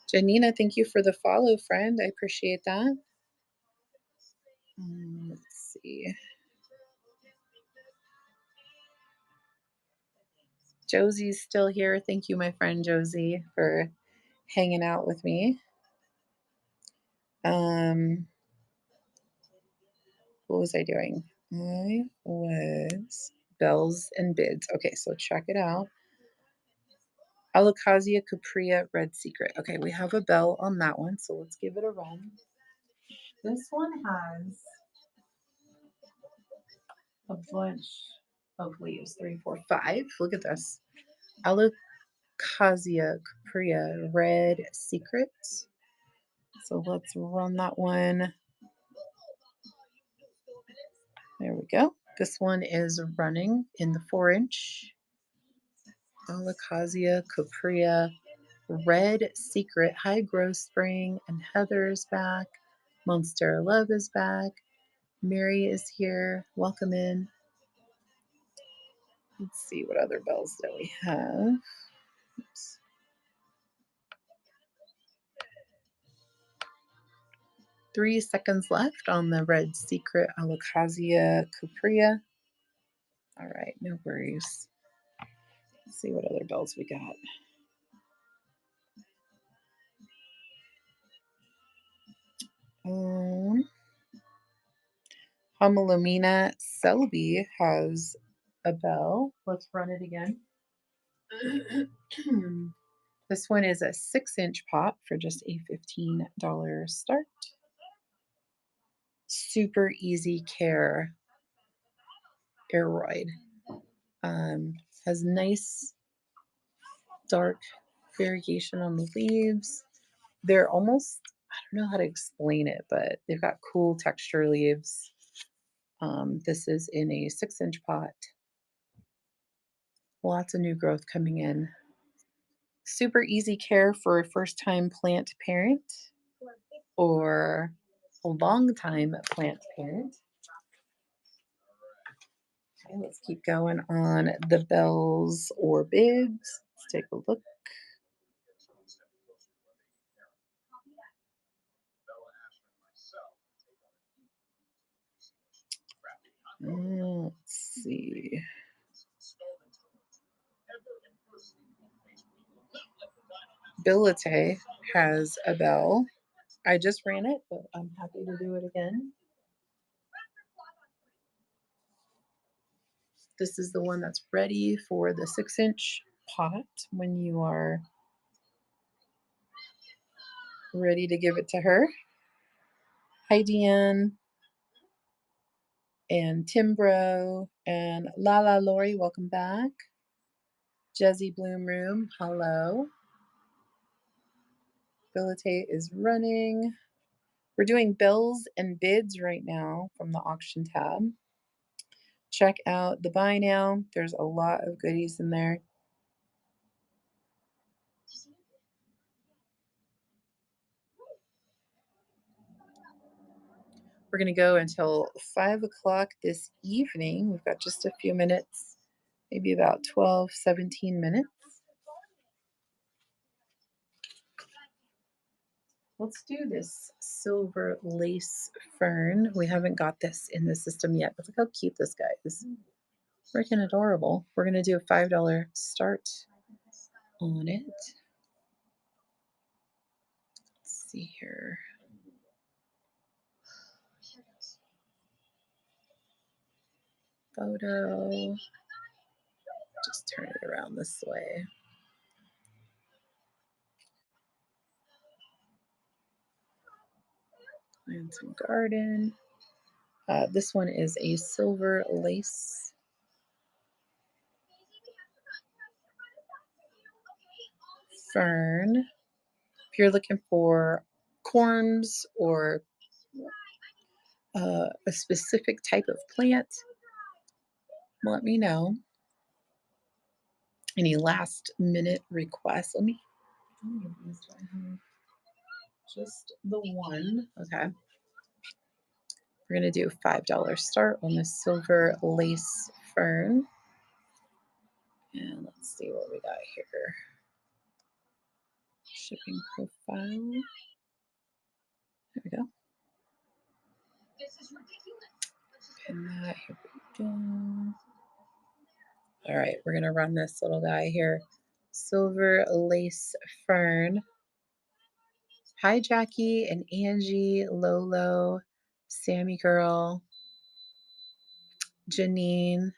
Janina, thank you for the follow, friend. I appreciate that. Let's see. Josie's still here. Thank you, my friend Josie, for hanging out with me. What was I doing? I was bells and bids. Okay, so check it out. Alocasia Capria Red Secret. Okay, we have a bell on that one, so let's give it a run. This one has a bunch of leaves. 3, 4, 5. Look at this. Alocasia Capria Red Secret. So let's run that one. There we go. This one is running in the 4-inch. Alocasia Capria Red Secret. High Growth Spring, and Heather is back. Monstera Love is back. Mary is here. Welcome in. Let's see what other bells that we have. Oops. Three seconds left on the Red Secret Alocasia Capria. All right, no worries. Let's see what other bells we got. Homalomena Selby has a bell. Let's run it again. This one is a 6-inch pop for just a $15 start. Super easy care aeroid. Has nice dark variegation on the leaves. They're almost, I don't know how to explain it, but they've got cool texture leaves. This is in a 6-inch pot. Lots of new growth coming in. Super easy care for a first-time plant parent or a long-time plant parent. Okay, let's keep going on the bells or bigs. Let's take a look. Let's see. Bilite has a bell. I just ran it, but I'm happy to do it again. This is the one that's ready for the 6-inch pot when you are ready to give it to her. Hi, Deanne and Timbro and Lala Lori, welcome back. Jezzy Bloom Room, hello. Bilite is running. We're doing bills and bids right now from the auction tab. Check out the buy now. There's a lot of goodies in there. We're going to go until 5 o'clock this evening. We've got just a few minutes, maybe about 12, 17 minutes. Let's do this silver lace fern. We haven't got this in the system yet, but look how cute this guy is. Freaking adorable. We're going to do a $5 start on it. Let's see here. Photo. Just turn it around this way. And some garden. This one is a silver lace fern. If you're looking for corms or a specific type of plant, let me know. Any last minute requests? Let me just the one. Okay. We're going to do a $5 start on the silver lace fern. And let's see what we got here. Shipping profile. There we go. Pin that. Here we go. All right, we're going to run this little guy here. Silver lace fern. Hi, Jackie and Angie, Lolo, Sammy Girl, Janine.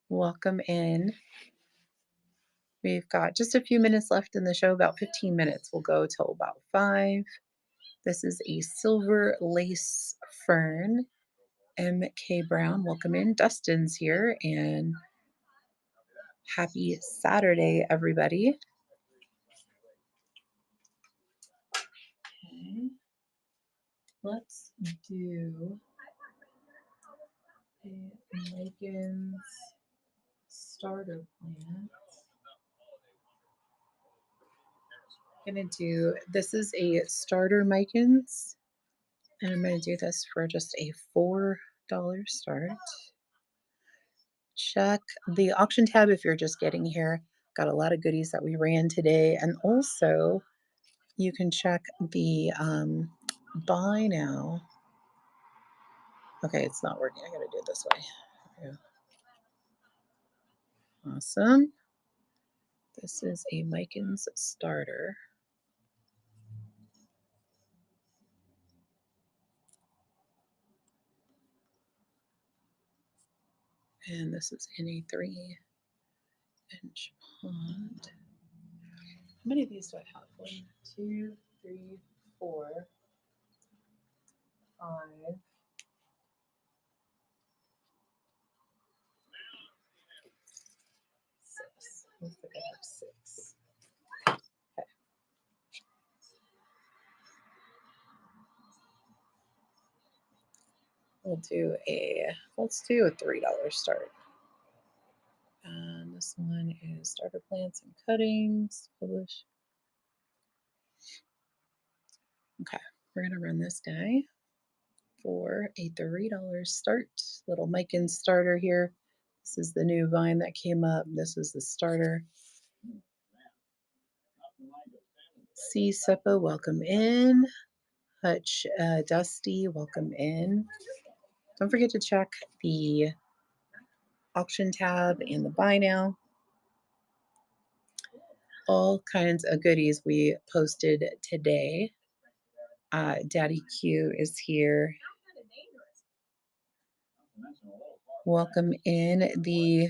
Welcome in. We've got just a few minutes left in the show, about 15 minutes. We'll go till about 5. This is a silver lace fern. MK Brown, welcome in. Dustin's here, and happy Saturday, everybody. Okay. Let's do a Megan's starter plant. I'm gonna do, this is a starter Megan's, and I'm gonna do this for just a $4 start. Check the auction tab if you're just getting here. Got a lot of goodies that we ran today, and also you can check the buy now. Okay, it's not working. I gotta do it this way. There we go. Awesome. This is a Megan's starter. And this is in a 3-inch pond. How many of these do I have? 1, 2, 3, 4, 5. 6. Looks like I have 6. Okay. Let's do a $3 start. And this one is starter plants and cuttings, publish. Okay, we're gonna run this guy for a $3 start. Little Mikan starter here. This is the new vine that came up. This is the starter. C. Seppa, welcome in. Hutch, Dusty, welcome in. Don't forget to check the auction tab and the buy now. All kinds of goodies we posted today. Daddy Q is here. Welcome in the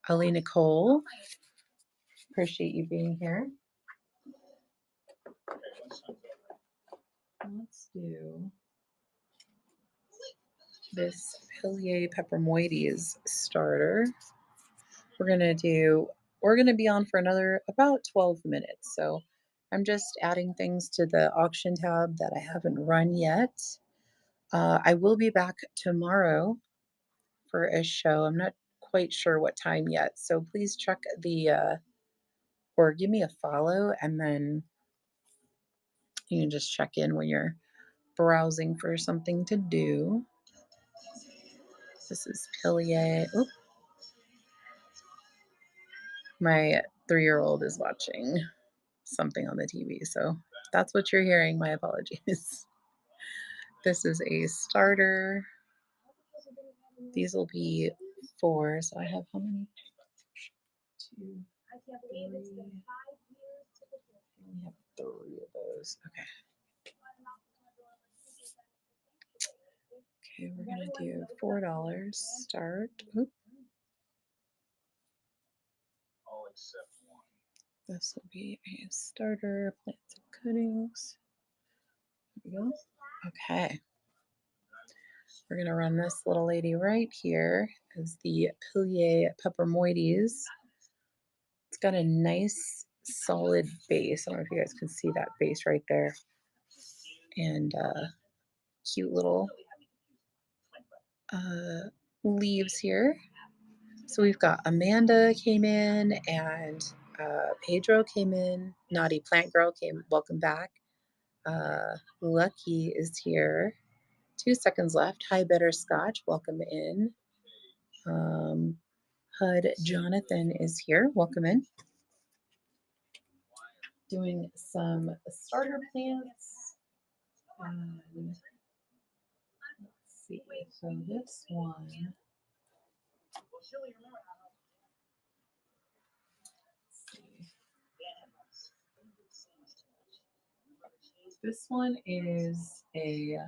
Ali Nicole. Appreciate you being here. Let's do this Pilier Peppermoides starter. We're gonna be on for another about 12 minutes. So I'm just adding things to the auction tab that I haven't run yet. I will be back tomorrow for a show. I'm not quite sure what time yet. So please check or give me a follow, and then you can just check in when you're browsing for something to do. This is Pilier. Oop. My 3-year-old is watching something on the TV, so that's what you're hearing. My apologies. This is a starter. These will be 4. So I have how many? 2, 3. We have 3 of those. Okay. Okay, we're gonna do $4 start. Oop. This will be a starter, plants and cuttings. There we go. Okay. We're gonna run this little lady right here as the Pilier Peppermoides. It's got a nice solid base. I don't know if you guys can see that base right there. And cute little leaves here. So we've got Amanda came in, and Pedro came in. Naughty Plant Girl came. Welcome back. Lucky is here. 2 seconds left. Hi, Better Scotch. Welcome in. HUD Jonathan is here. Welcome in. Doing some starter plants. Let's see. So this one. This one is a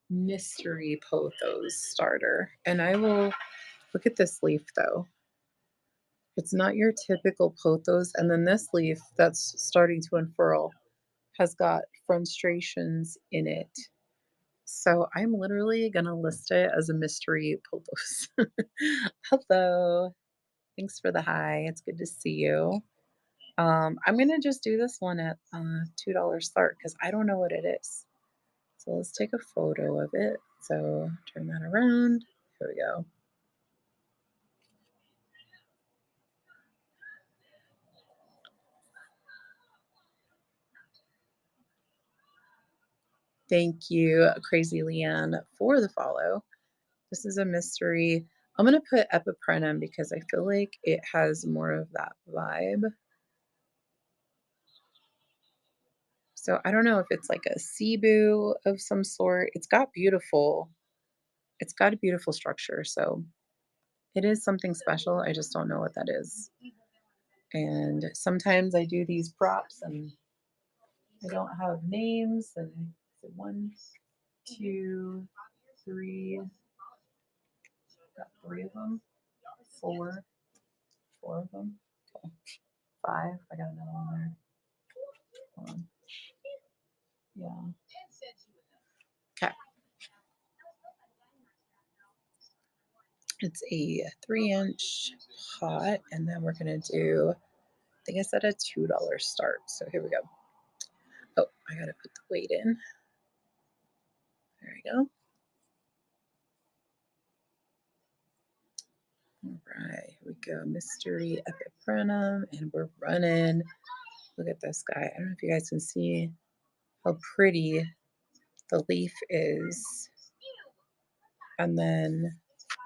mystery pothos starter. And I will look at this leaf though. It's not your typical pothos. And then this leaf that's starting to unfurl has got frustrations in it. So I'm literally going to list it as a mystery pothos. Hello. Thanks for the hi. It's good to see you. I'm going to just do this one at $2 start because I don't know what it is. So let's take a photo of it. So turn that around. Here we go. Thank you, Crazy Leanne, for the follow. This is a mystery. I'm going to put Epiprenum because I feel like it has more of that vibe. So I don't know if it's like a Cebu of some sort. It's got a beautiful structure. So it is something special. I just don't know what that is. And sometimes I do these props and I don't have names. And so 1, 2, 3, Got 3 of them, 4 of them. Okay, 5. I got another one there. Hold on. Yeah. Okay. It's a 3-inch pot, and then we're gonna do, I think I said a $2 start. So here we go. Oh, I gotta put the weight in. There we go. All right, here we go. Mystery Epiprenum, and we're running. Look at this guy. I don't know if you guys can see how pretty the leaf is. And then,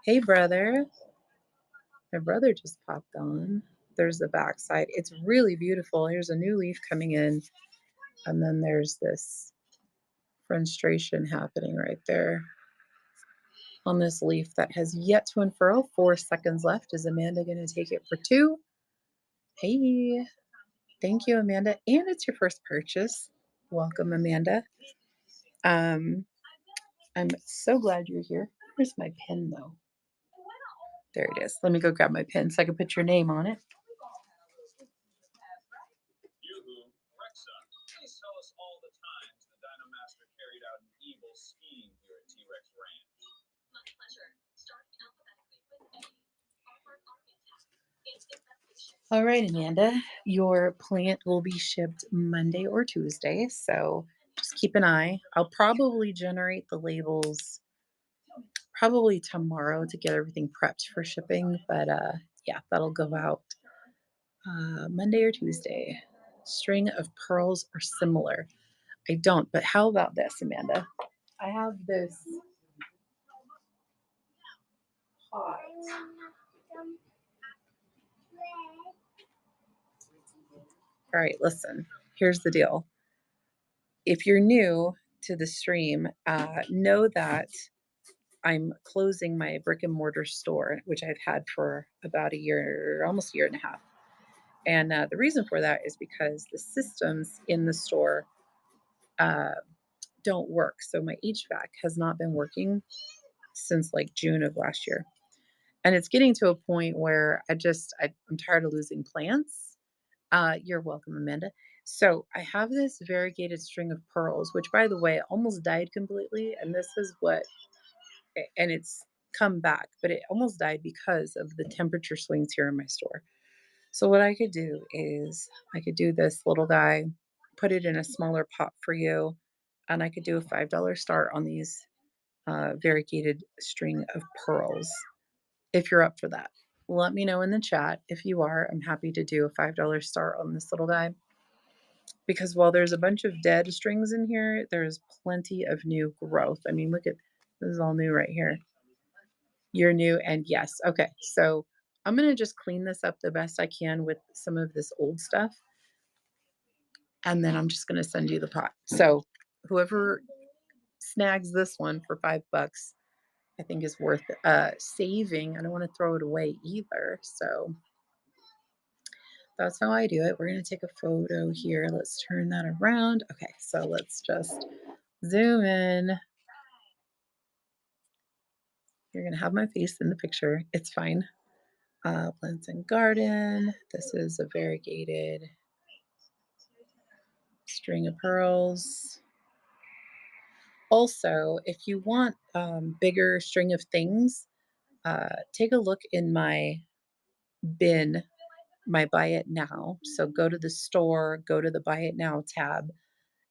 hey, brother. My brother just popped on. There's the back side. It's really beautiful. Here's a new leaf coming in. And then there's this frustration happening right there on this leaf that has yet to unfurl. 4 seconds left. Is Amanda going to take it for 2? Hey, thank you, Amanda. And it's your first purchase. Welcome, Amanda. I'm so glad you're here. Where's my pen, though? There it is. Let me go grab my pen so I can put your name on it. Yoo-hoo, Rexa, please tell us all the times the Dino Master carried out an evil scheme here at T-Rex Ranch. My pleasure. Starting alphabetically with A. Harvard Architect. All right, Amanda, your plant will be shipped Monday or Tuesday, so just keep an eye. I'll probably generate the labels probably tomorrow to get everything prepped for shipping, but yeah, that'll go out Monday or Tuesday. String of pearls are similar. I don't, but how about this, Amanda? I have this pot. All right, listen, here's the deal. If you're new to the stream, know that I'm closing my brick and mortar store, which I've had for about a year, almost a year and a half. And the reason for that is because the systems in the store don't work. So my HVAC has not been working since like June of last year. And it's getting to a point where I'm tired of losing plants. You're welcome, Amanda. So I have this variegated string of pearls, which by the way, almost died completely. And this is and it's come back, but it almost died because of the temperature swings here in my store. So what I could do is I could do this little guy, put it in a smaller pot for you, and I could do a $5 start on these variegated string of pearls. If you're up for that, let me know in the chat. If you are, I'm happy to do a $5 start on this little guy. Because while there's a bunch of dead strings in here, there's plenty of new growth. I mean, look at this is all new right here. You're new, and yes. Okay, so I'm going to just clean this up the best I can with some of this old stuff. And then I'm just going to send you the pot. So whoever snags this one for $5, I think is worth saving. I don't want to throw it away either. So that's how I do it. We're going to take a photo here. Let's turn that around. Okay, so let's just zoom in. You're going to have my face in the picture. It's fine. Plants and Garden. This is a variegated string of pearls. Also, if you want bigger string of things, take a look in my bin, my Buy It Now. So go to the store, go to the Buy It Now tab.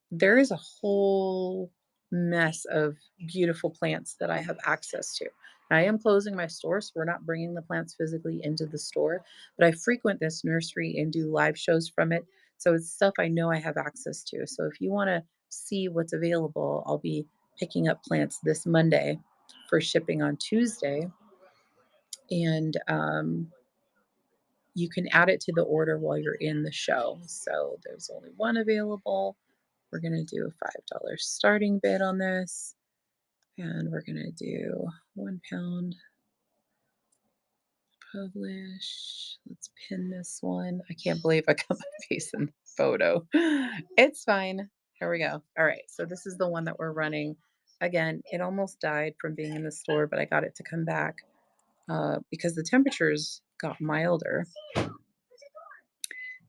There is a whole mess of beautiful plants that I have access to. I am closing my store, so we're not bringing the plants physically into the store, but I frequent this nursery and do live shows from it. So it's stuff I know I have access to. So if you want to see what's available, I'll be picking up plants this Monday for shipping on Tuesday. And you can add it to the order while you're in the show. So there's only one available. We're going to do a $5 starting bid on this. And we're going to do 1 pound. Publish. Let's pin this one. I can't believe I got my face in the photo. It's fine. Here we go. All right. So this is the one that we're running. Again, it almost died from being in the store, but I got it to come back. because the temperatures got milder.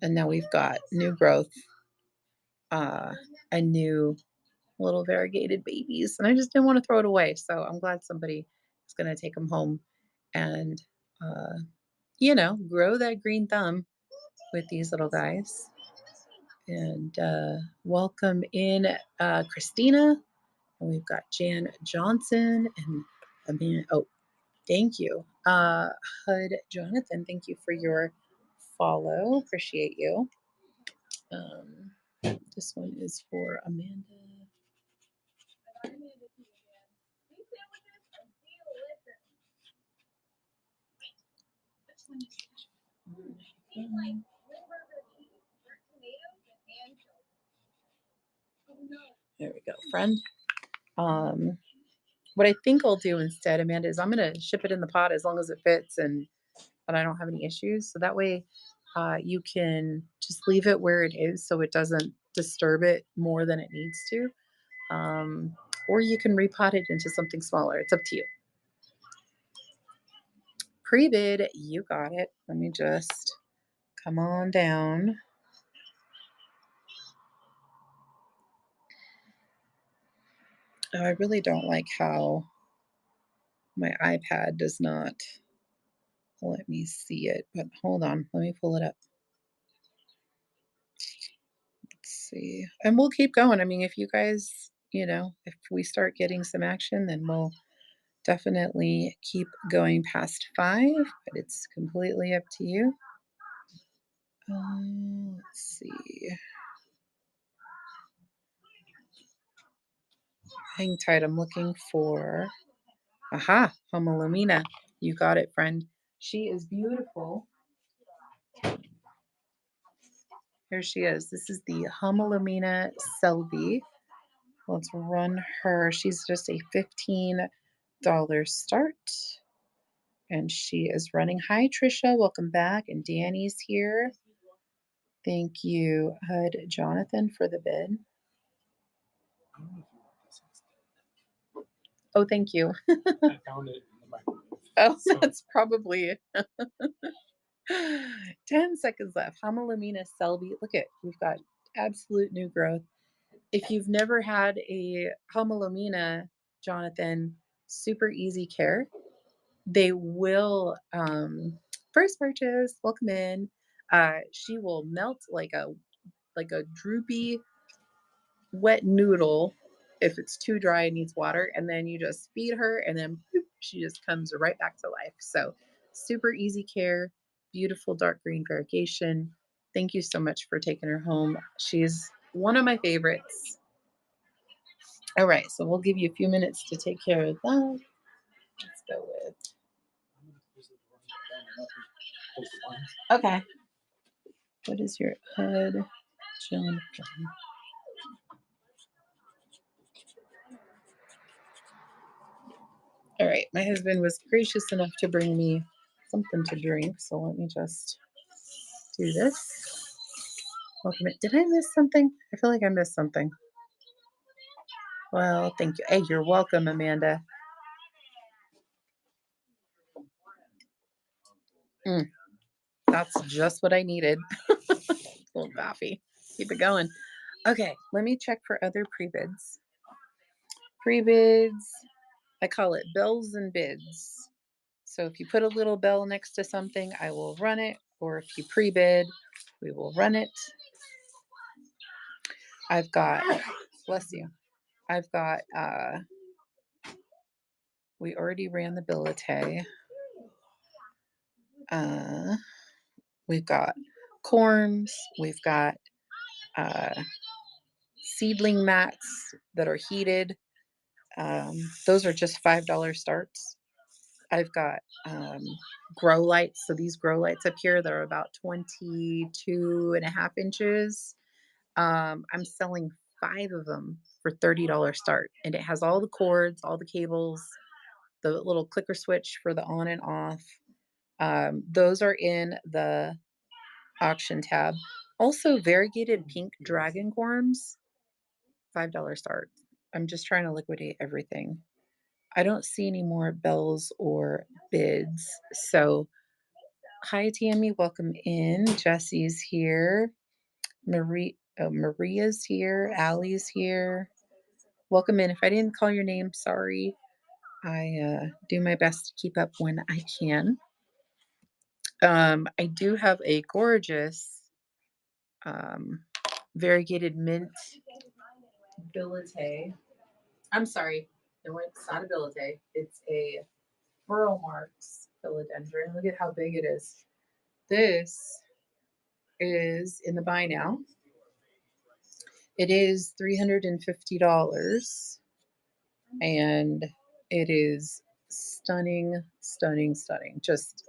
And now we've got new growth and new little variegated babies. And I just didn't want to throw it away. So I'm glad somebody is going to take them home and, grow that green thumb with these little guys. And welcome in Christina. And we've got Jan Johnson and Amanda. Oh, thank you. Hud Jonathan, thank you for your follow. Appreciate you. This one is for Amanda. There we go, friend. What I think I'll do instead, Amanda, is I'm going to ship it in the pot as long as it fits and I don't have any issues. So that way you can just leave it where it is so it doesn't disturb it more than it needs to. Or you can repot it into something smaller. It's up to you. Pre-bid, you got it. Let me just come on down. Oh, I really don't like how my iPad does not let me see it, but hold on, let me pull it up. Let's see. And we'll keep going. I mean, if you guys, if we start getting some action, then we'll definitely keep going past 5, but it's completely up to you. Let's see. Hang tight. I'm looking for, aha, Homalumina. You got it, friend. She is beautiful. Here she is. This is the Homalumina Selby. Let's run her. She's just a $15 start. And she is running. Hi, Trisha. Welcome back. And Danny's here. Thank you, Hud Jonathan, for the bid. I don't know if you want this instead. Oh, thank you. I found it in the microwave. Oh, So- that's probably 10 seconds left. Homalumina Selby. Look at, we've got absolute new growth. If you've never had a Homalumina, Jonathan, super easy care. They will, first purchase, welcome in. She will melt like a droopy wet noodle if it's too dry and needs water, and then you just feed her and then boop, she just comes right back to life. So super easy care, beautiful dark green variegation. Thank you so much for taking her home. She's one of my favorites. All right, so we'll give you a few minutes to take care of that. Let's go with, okay. What is your Hud Jonathan? All right, my husband was gracious enough to bring me something to drink, so let me just do this. Welcome in. Did I miss something? I feel like I missed something. Well, thank you. Hey, you're welcome, Amanda. That's just what I needed. Little coffee. Keep it going. Okay, let me check for other pre-bids. Pre-bids, I call it bells and bids. So if you put a little bell next to something, I will run it. Or if you pre-bid, we will run it. I've got, bless you. I've got, we already ran the billet. We've got corms. We've got seedling mats that are heated. Those are just $5 starts. I've got grow lights. So these grow lights up here, they're about 22.5 inches. I'm selling 5 of them for $30 start. And it has all the cords, all the cables, the little clicker switch for the on and off. Those are in the auction tab. Also variegated pink dragon corms, $5 start. I'm just trying to liquidate everything. I don't see any more bells or bids. So, hi, Tammy. Welcome in. Jesse's here. Maria's here. Allie's here. Welcome in. If I didn't call your name, sorry. I do my best to keep up when I can. I do have a gorgeous variegated mint billet. I'm sorry. No, it's not a billet. It's a Burl Marks philodendron. Look at how big it is. This is in the buy now. It is $350 and it is stunning, stunning, stunning. Just,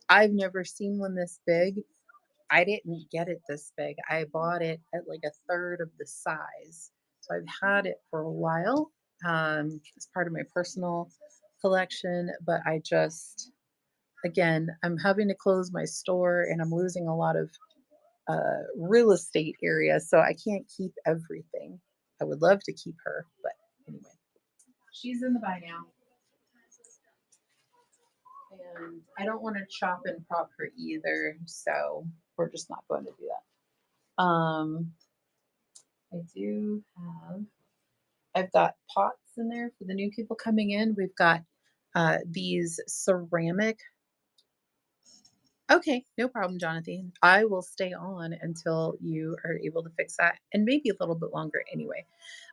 I've never seen one this big. I didn't get it this big. I bought it at like a third of the size. So I've had it for a while. It's part of my personal collection, but I just, again, I'm having to close my store and I'm losing a lot of real estate area, so I can't keep everything. I would love to keep her, but anyway, she's in the buy now. And I don't want to chop and prop her either, so we're just not going to do that. I do have, I've got pots in there for the new people coming in. We've got these ceramic. Okay, no problem, Jonathan. I will stay on until you are able to fix that, and maybe a little bit longer anyway.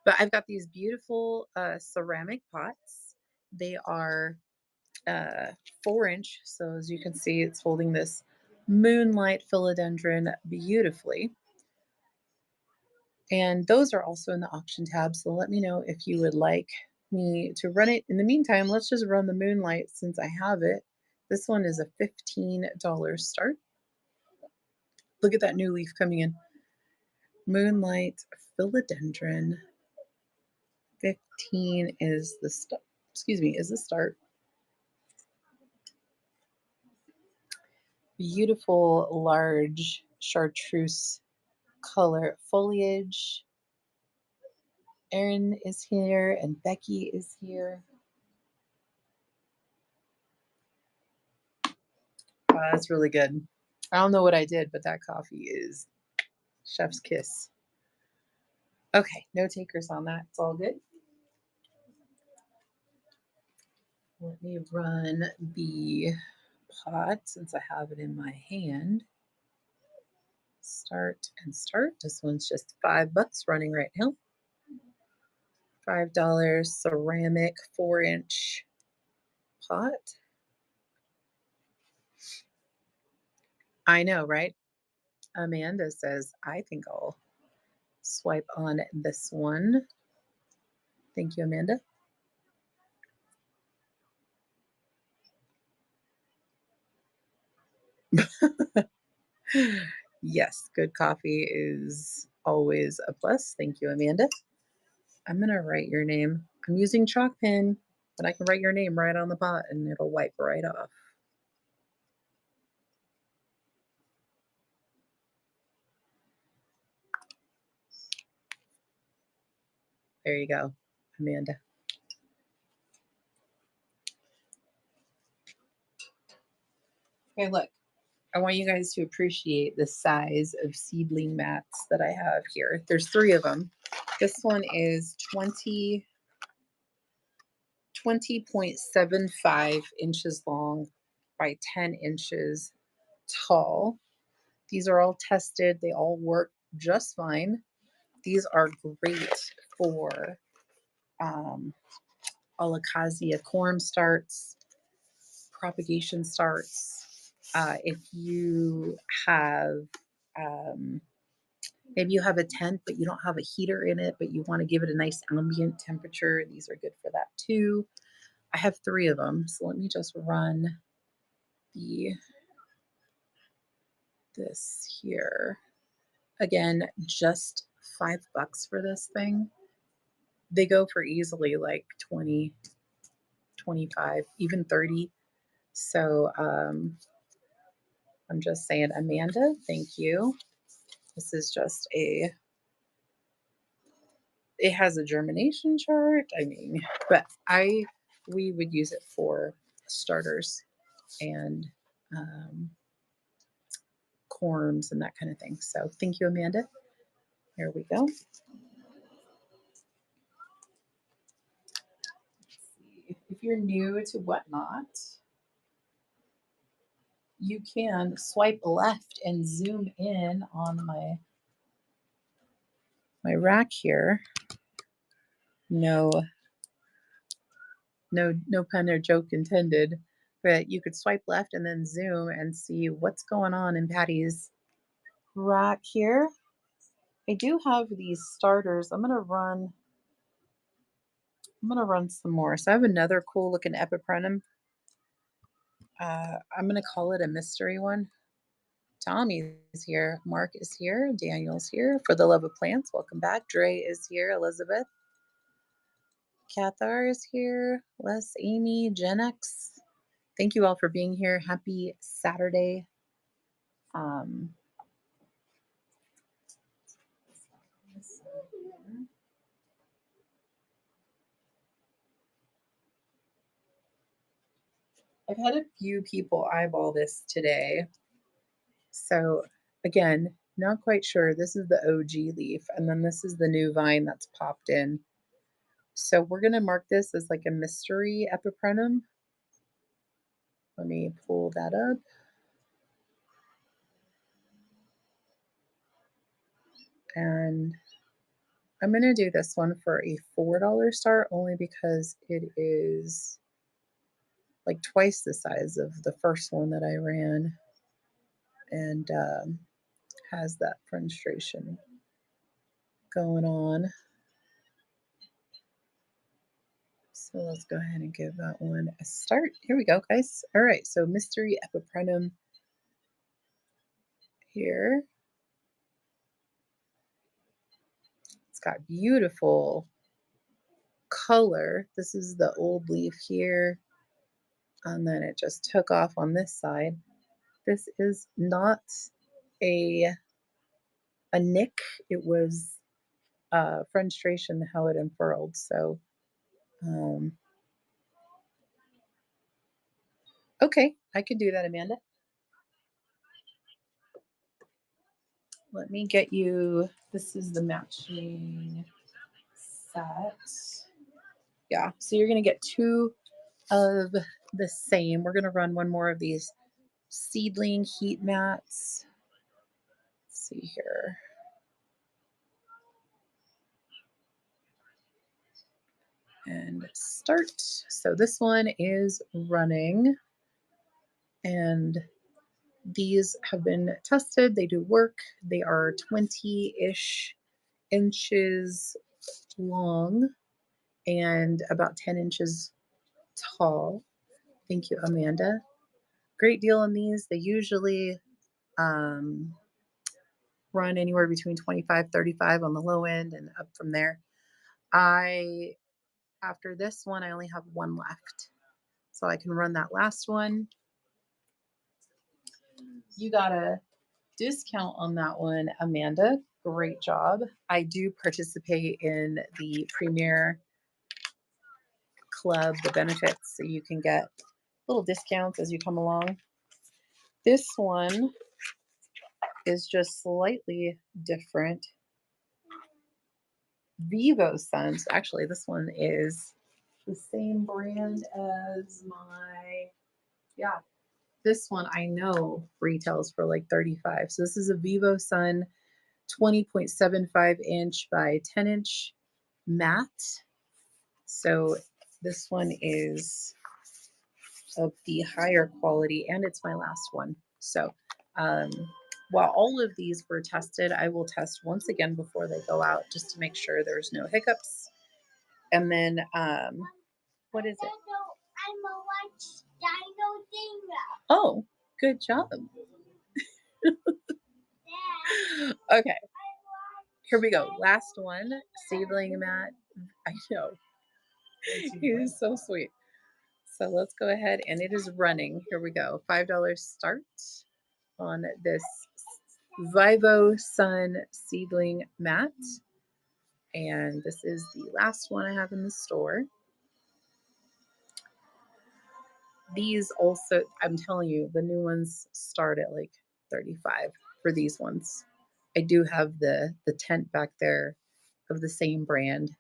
But I've got these beautiful ceramic pots. They are 4-inch, so as you can see, it's holding this moonlight philodendron beautifully. And those are also in the auction tab, so let me know if you would like me to run it. In the meantime, let's just run the moonlight since I have it. This one is a $15 start. Look at that new leaf coming in. Moonlight philodendron. 15 is the start. Excuse me, is the start. Beautiful, large chartreuse color foliage. Erin is here and Becky is here. Wow, that's really good. I don't know what I did, but that coffee is chef's kiss. Okay, no takers on that. It's all good. Let me run the pot since I have it in my hand. Start and start. This one's just $5 running right now. $5 ceramic 4-inch pot. I know, right? Amanda says, I think I'll swipe on this one. Thank you, Amanda. Yes, good coffee is always a plus. Thank you, Amanda. I'm going to write your name. I'm using chalk pen, but I can write your name right on the pot and it'll wipe right off. There you go, Amanda. Okay, look, I want you guys to appreciate the size of seedling mats that I have here. There's 3 of them. This one is 20.75 inches long by 10 inches tall. These are all tested. They all work just fine. These are great for Alocasia corm starts, propagation starts. If you have, maybe you have a tent, but you don't have a heater in it, but you want to give it a nice ambient temperature, these are good for that too. I have 3 of them, so let me just run this here. Again, just $5 for this thing. They go for easily like 20, 25, even 30. So I'm just saying, Amanda, thank you. This is just it has a germination chart. I mean, but I we would use it for starters and corms and that kind of thing. So thank you, Amanda. Here we go. If you're new to Whatnot, you can swipe left and zoom in on my rack here. No pun or joke intended, but you could swipe left and then zoom and see what's going on in Patty's rack here. I do have these starters. I'm gonna run some more. So I have another cool looking Epiprenum. I'm gonna call it a mystery one. Tommy is here. Mark is here. Daniel's here. For the love of plants, welcome back. Dre is here. Elizabeth. Cathar is here. Les, Amy, Gen X. Thank you all for being here. Happy Saturday. I've had a few people eyeball this today. So again, not quite sure. This is the OG leaf, and then this is the new vine that's popped in. So we're going to mark this as like a mystery Epiprenum. Let me pull that up. And I'm going to do this one for a $4 start only because it is like twice the size of the first one that I ran and has that frustration going on. So let's go ahead and give that one a start. Here we go, guys. All right, so mystery Epiprenum here. It's got beautiful color. This is the old leaf here. And then it just took off on this side. This is not a nick. It was frustration how it unfurled. So okay, I could do that, Amanda. Let me get you, this is the matching set. Yeah, so you're going to get two of the same. We're going to run one more of these seedling heat mats. Let's see here. And start. So this one is running, and these have been tested. They do work. They are 20-ish inches long and about 10 inches tall. Thank you, Amanda. Great deal on these. They usually run anywhere between 25, 35 on the low end and up from there. After this one, I only have one left. So I can run that last one. You got a discount on that one, Amanda. Great job. I do participate in the Premier Club, the benefits, so you can get little discounts as you come along. This one is just slightly different. Vivo Suns. Actually, this one is the same brand as my, yeah, this one I know retails for like 35. So this is a Vivo Sun 20.75 inch by 10 inch matte. So this one is of the higher quality, and it's my last one. So while all of these were tested, I will test once again before they go out just to make sure there's no hiccups. And then what is it? I'm a watch Dino Dingo. Oh, good job. Dad, Okay, here we go. Last one, seedling mat. I know. He is so sweet. So let's go ahead, and it is running. Here we go. $5 start on this Vivo Sun seedling mat. And this is the last one I have in the store. These also, I'm telling you, the new ones start at like 35 for these ones. I do have the tent back there of the same brand.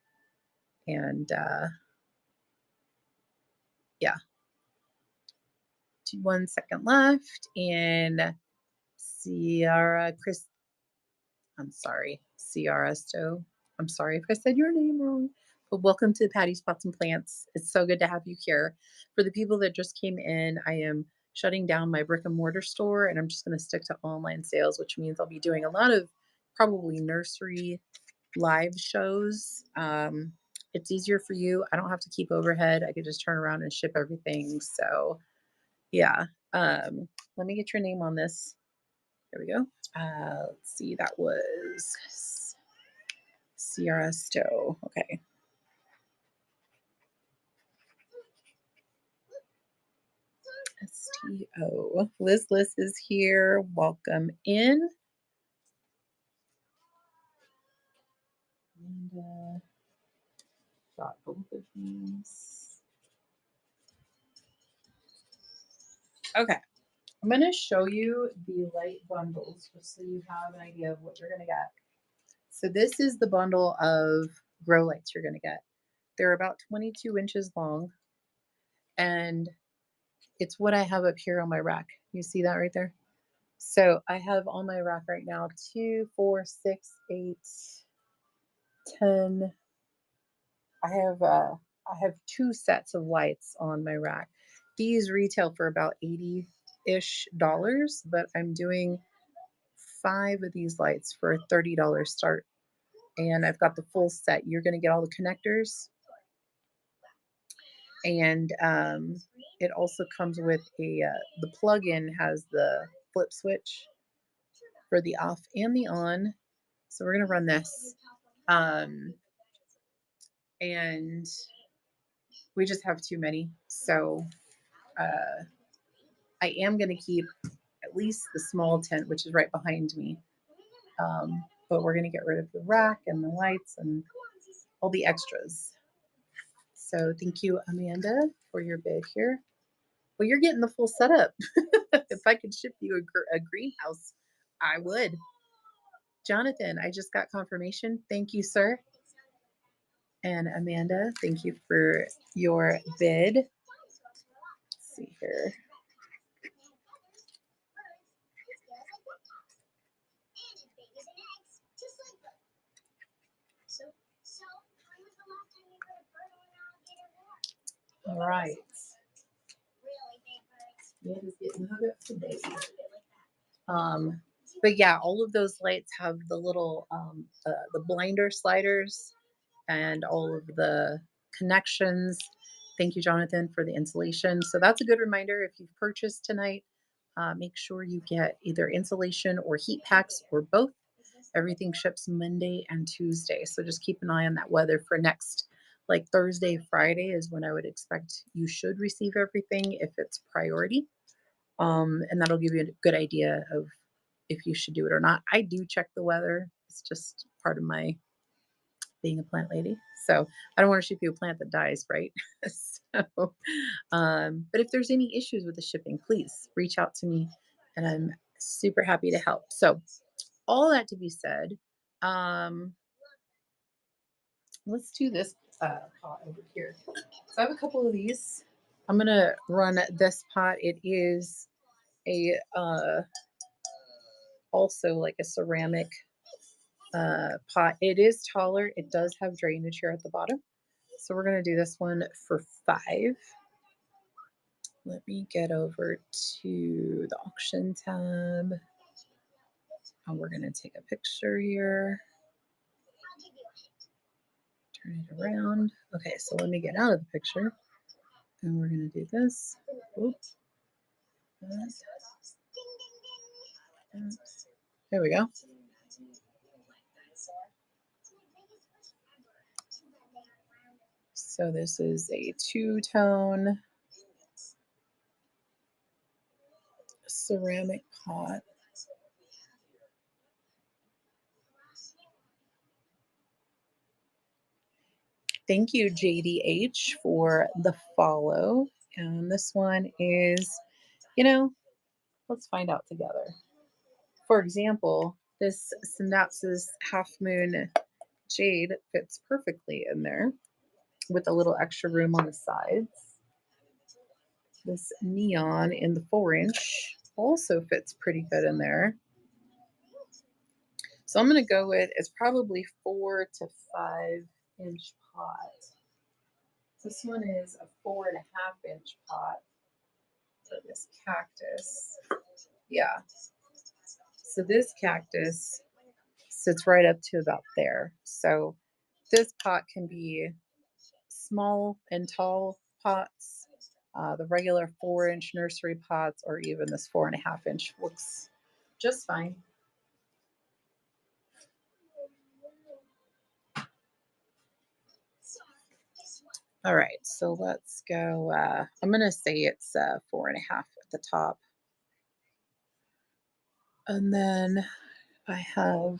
And yeah, 1 second left. And Ciara Chris, I'm sorry, Ciara Stowe. I'm sorry if I said your name wrong. But welcome to Patty's Pots and Plants. It's so good to have you here. For the people that just came in, I am shutting down my brick and mortar store and I'm just going to stick to online sales, which means I'll be doing a lot of probably nursery live shows. It's easier for you. I don't have to keep overhead. I could just turn around and ship everything. So yeah. Let me get your name on this. There we go. Let's see. That was Ciara Stowe. Okay. STO. Liz is here. Welcome in. And got both of these. Okay. I'm going to show you the light bundles just so you have an idea of what you're going to get. So this is the bundle of grow lights you're going to get. They're about 22 inches long. And it's what I have up here on my rack. You see that right there? So I have on my rack right now 2, 4, 6, 8, 10. I have 2 sets of lights on my rack. These retail for about $80-ish, but I'm doing 5 of these lights for a $30 start. And I've got the full set. You're going to get all the connectors. And it also comes with the plug-in has the flip switch for the off and the on. So we're going to run this. And we just have too many. So I am going to keep at least the small tent, which is right behind me. But we're going to get rid of the rack and the lights and all the extras. So thank you, Amanda, for your bid here. Well, you're getting the full setup. If I could ship you a greenhouse, I would. Jonathan, I just got confirmation. Thank you, sir. And Amanda, thank you for your bid. Let's see here. All right. Amanda's getting hooked up today. But yeah, all of those lights have the little the blinder sliders and all of the connections. Thank you, Jonathan, for the insulation. So that's a good reminder. If you've purchased tonight, make sure you get either insulation or heat packs or both. Everything ships Monday and Tuesday. So just keep an eye on that weather for next, like Thursday, Friday is when I would expect you should receive everything if it's priority. And that'll give you a good idea of if you should do it or not. I do check the weather. It's just part of my being a plant lady. So I don't want to ship you a plant that dies, right? So, but if there's any issues with the shipping, please reach out to me and I'm super happy to help. So all that to be said, let's do this pot over here. So I have a couple of these. I'm going to run this pot. It is a also like a ceramic pot. It is taller. It does have drainage here at the bottom. So we're going to do this one for 5. Let me get over to the auction tab. And we're going to take a picture here. Turn it around. Okay, so let me get out of the picture. And we're going to do this. Oops. There we go. So this is a 2-tone ceramic pot. Thank you, JDH, for the follow. And this one is, you know, let's find out together. For example, this Synapsis Half Moon Jade fits perfectly in there with a little extra room on the sides. This Neon in the 4-inch also fits pretty good in there. So I'm going to go with, it's probably 4 to 5-inch pot. This one is a 4.5-inch pot for this cactus. Yeah. So this cactus sits right up to about there. So this pot can be small and tall pots, the regular 4-inch nursery pots, or even this 4.5-inch looks just fine. All right, so let's go. I'm going to say it's 4.5 at the top. And then I have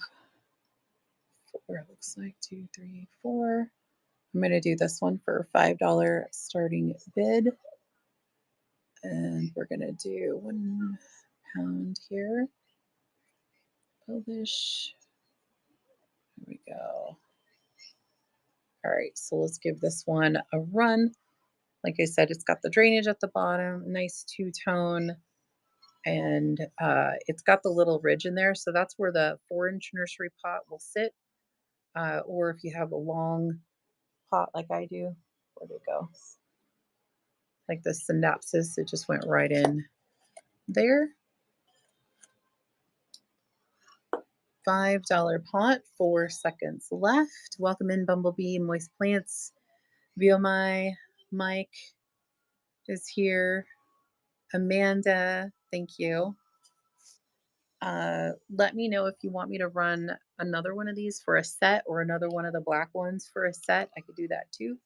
4, it looks like 2, 3, 4. I'm going to do this one for $5 starting bid. And we're going to do £1 here. Publish. Here we go. All right, so let's give this one a run. Like I said, it's got the drainage at the bottom, nice two-tone, and it's got the little ridge in there. So that's where the 4-inch nursery pot will sit. Or if you have a long pot like I do, where'd it go? Like the Synapsis, it just went right in there. $5 pot, 4 seconds left. Welcome in, Bumblebee, Moist Plants. Viomai, Mike is here. Amanda, thank you. Let me know if you want me to run another one of these for a set or another one of the black ones for a set. I could do that too.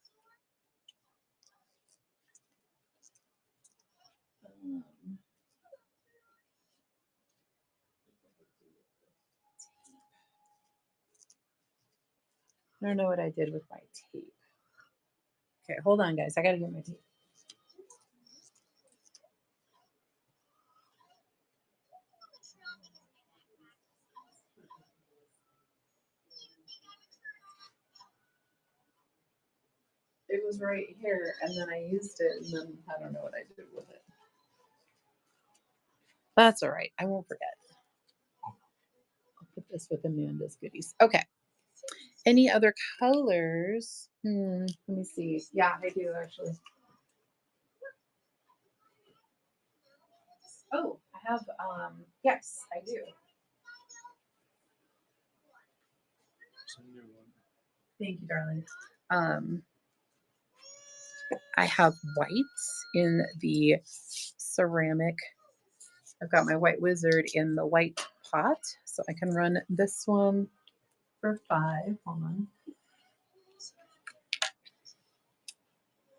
I don't know what I did with my tape. Okay, hold on, guys. I got to get my tape. It was right here, and then I used it, and then I don't know what I did with it. That's all right. I won't forget. I'll put this with Amanda's goodies. Okay. Any other colors? Let me see. Yeah, I do actually. Oh, I have, yes, I do. Thank you, darling. I have whites in the ceramic. I've got my white wizard in the white pot, so I can run this one for $5. Hold on.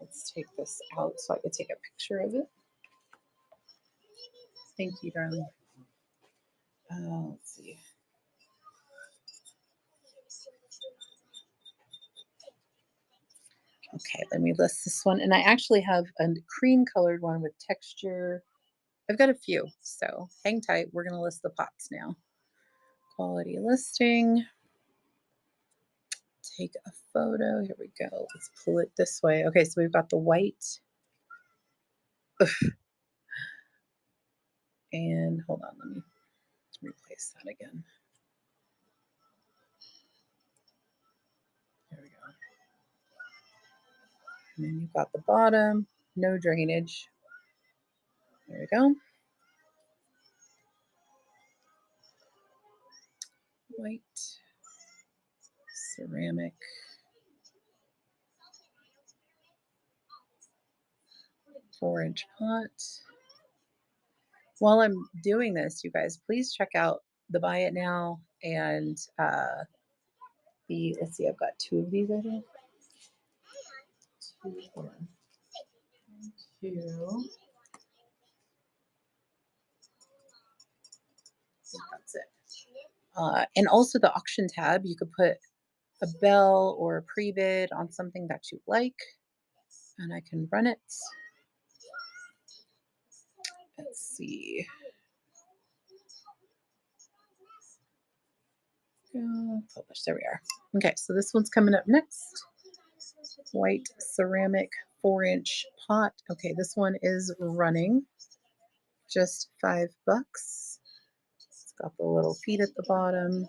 Let's take this out so I can take a picture of it. Thank you, darling. Let's see. Okay, let me list this one. And I actually have a cream colored one with texture. I've got a few, so hang tight. We're going to list the pots now. Quality listing. Take a photo. Here we go. Let's pull it this way. Okay, so we've got the white. Ugh. And hold on, let me replace that again. There we go. And then you've got the bottom, no drainage. There we go. White, ceramic. Four-inch pot. While I'm doing this, you guys, please check out the Buy It Now and let's see, I've got 2 of these, I think. 2, hold on. 2. That's it. And also the auction tab, you could put a bell or a pre-bid on something that you like, and I can run it. Let's see. Publish. There we are. Okay, so this one's coming up next. White ceramic 4-inch pot. Okay, this one is running just $5. It's got the little feet at the bottom.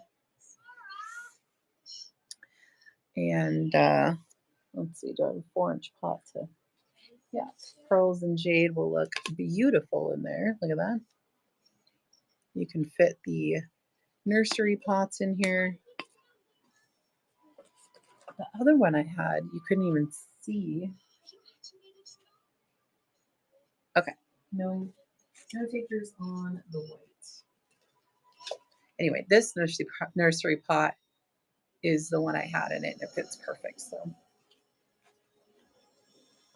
And let's see, do I have a 4-inch pot to, yeah, pearls and jade will look beautiful in there. Look at that. You can fit the nursery pots in here. The other one I had, you couldn't even see. Okay, no takers on the white. Anyway, this nursery pot is the one I had in it, and it fits perfect. So,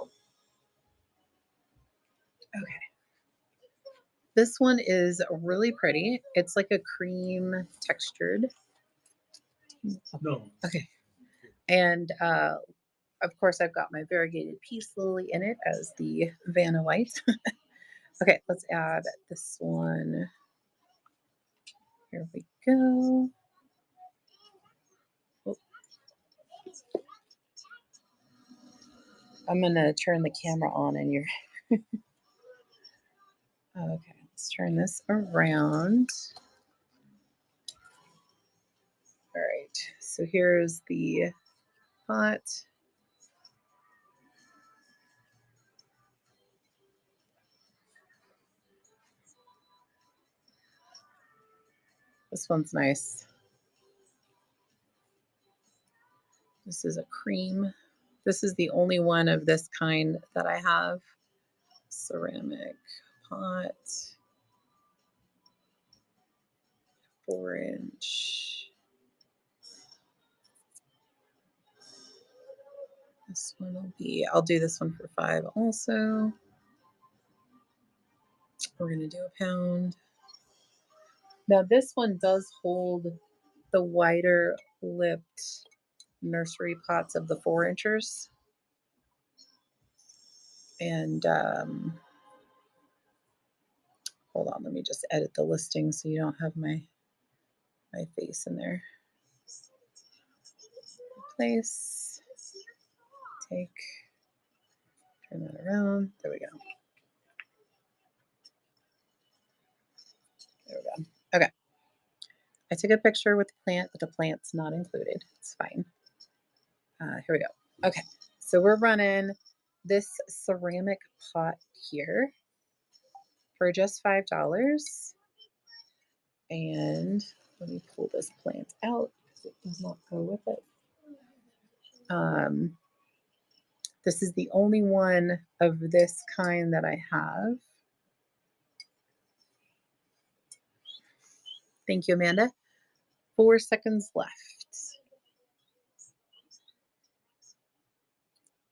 okay. This one is really pretty. It's like a cream textured. No. Okay. And of course, I've got my variegated peace lily in it as the Vanna White. Okay, let's add this one. Here we go. Oh. I'm going to turn the camera on and you're... Okay, let's turn this around. All right, so here's the pot. This one's nice. This is a cream. This is the only one of this kind that I have. Ceramic pot. 4-inch. This one will be, I'll do this one for $5 also. We're going to do a pound. Now this one does hold the wider lipped nursery pots of the 4-inchers. And hold on, let me just edit the listing so you don't have my face in there. Place, take, turn that around. There we go. There we go. Okay. I took a picture with the plant, but the plant's not included. It's fine. Here we go. Okay. So we're running this ceramic pot here for just $5. And let me pull this plant out because it does not go with it. This is the only one of this kind that I have. Thank you, Amanda. 4 seconds left.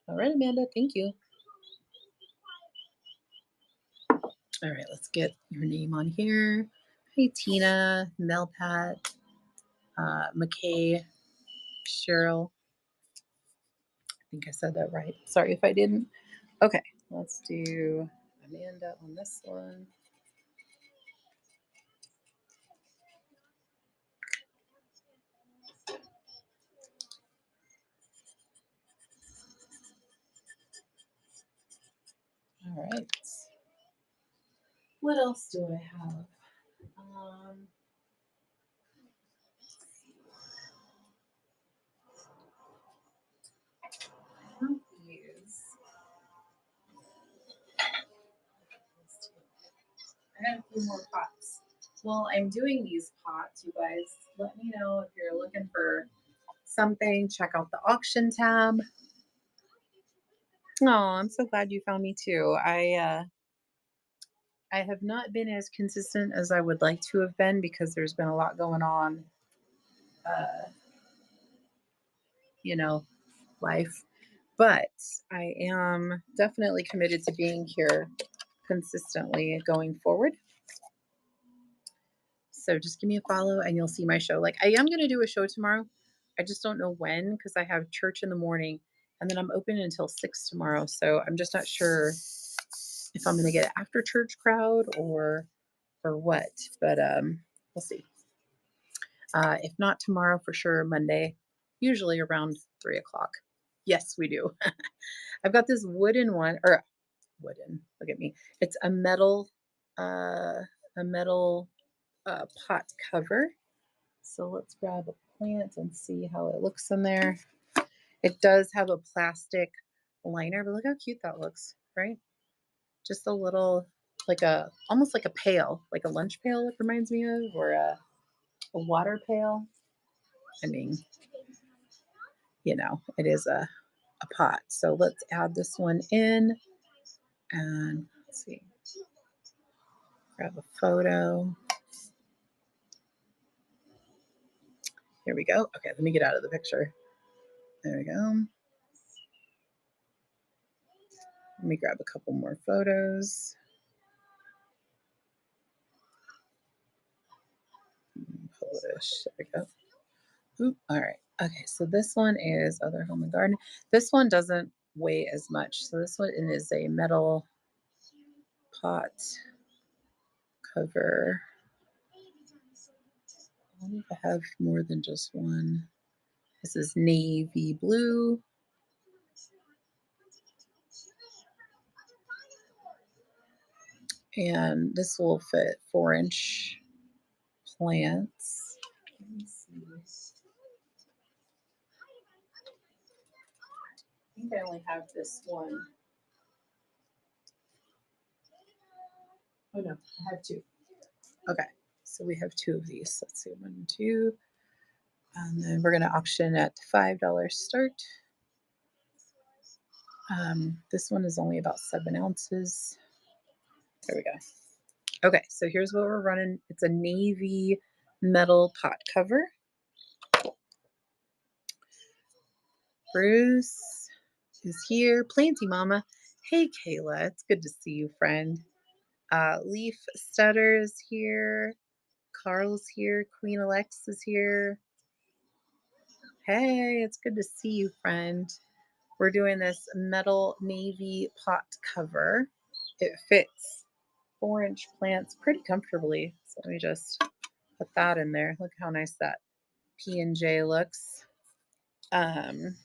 All right, Amanda, thank you. All right, let's get your name on here. Hey, Tina, Melpat, McKay, Cheryl. I think I said that right. Sorry if I didn't. Okay, let's do Amanda on this one. All right. What else do I have? I have these. I have a few more pots. Well, I'm doing these pots, you guys. Let me know if you're looking for something. Check out the auction tab. Oh, I'm so glad you found me too. I have not been as consistent as I would like to have been because there's been a lot going on, you know, life. But I am definitely committed to being here consistently going forward. So just give me a follow and you'll see my show. Like I am going to do a show tomorrow. I just don't know when because I have church in the morning and then I'm open until 6 tomorrow. So I'm just not sure if I'm going to get an after church crowd or what, but we'll see. If not tomorrow, for sure Monday, usually around 3 o'clock. Yes, we do. I've got this wooden one, or wooden, look at me. It's a metal pot cover. So let's grab a plant and see how it looks in there. It does have a plastic liner, but look how cute that looks, right? Just a little, almost like a pail, like a lunch pail it reminds me of, or a water pail. I mean, it is a pot. So let's add this one in and let's see, grab a photo. Here we go. Okay, let me get out of the picture. There we go. Let me grab a couple more photos. Polish. There we go. Oop, all right. Okay, so this one is Other Home and Garden. This one doesn't weigh as much. So this one is a metal pot cover. I wonder if I have more than just one. This is navy blue. And this will fit 4-inch plants. Let me see. I think I only have this one. Oh no, I have two. Okay, so we have two of these. Let's see, 1, 2. And then we're going to auction at $5 start. This one is only about 7 ounces. There we go. Okay, so here's what we're running. It's a navy metal pot cover. Bruce is here. Planty Mama. Hey, Kayla. It's good to see you, friend. Leaf Stutter is here. Carl's here. Queen Alex is here. Hey, it's good to see you, friend. We're doing this metal navy pot cover. It fits 4-inch plants pretty comfortably. So let me just put that in there. Look how nice that P&J looks. And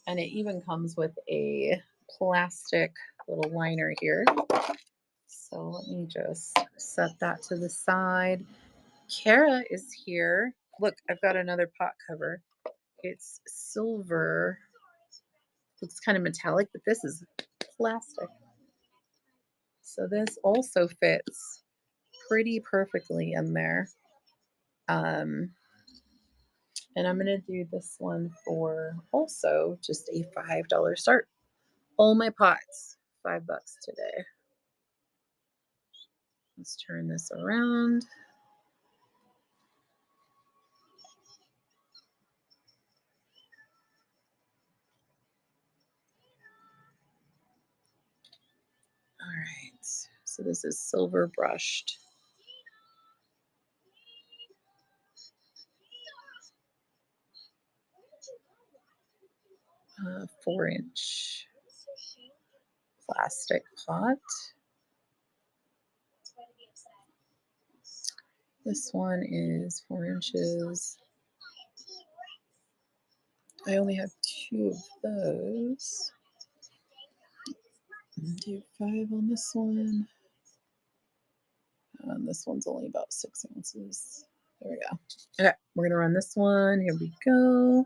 it even comes with a plastic little liner here. So let me just set that to the side. Kara is here. Look, I've got another pot cover. It's silver. Looks kind of metallic, but this is plastic. So this also fits pretty perfectly in there. And I'm going to do this one for also just a $5 start. All my pots, $5 today. Let's turn this around. All right, so this is silver brushed. 4-inch plastic pot. This one is 4 inches. I only have 2 of those. Do 5 on this one. And this one's only about 6 ounces. There we go. Okay, we're gonna run this one. Here we go.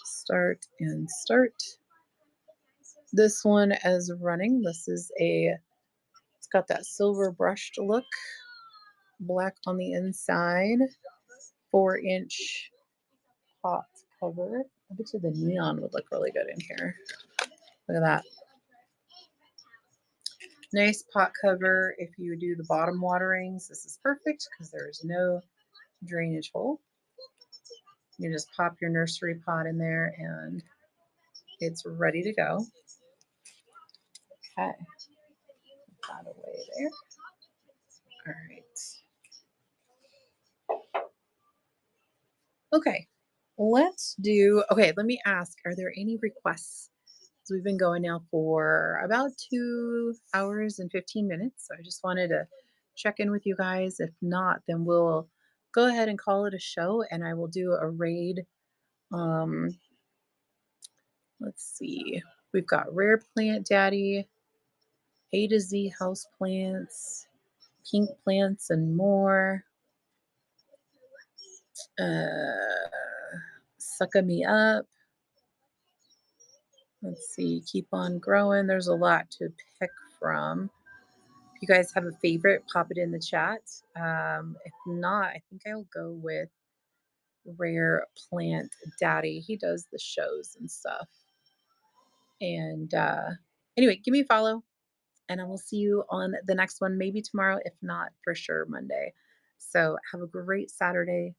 Start and start. This one is running. This is it's got that silver brushed look, black on the inside, 4-inch pot cover. I bet you the neon would look really good in here. Look at that. Nice pot cover. If you do the bottom waterings, this is perfect because there's no drainage hole. You just pop your nursery pot in there and it's ready to go. Okay. Put that away there. All right. Okay. Let me ask, are there any requests So we've been going now for about 2 hours and 15 minutes. So I just wanted to check in with you guys. If not, then we'll go ahead and call it a show and I will do a raid. Um, let's see. We've got Rare Plant Daddy, A to Z house plants, pink plants, and more. Sucka Me Up. Let's see. Keep on growing. There's a lot to pick from. If you guys have a favorite, pop it in the chat. If not, I think I'll go with Rare Plant Daddy. He does the shows and stuff. And anyway, give me a follow and I will see you on the next one, maybe tomorrow, if not for sure Monday. So have a great Saturday.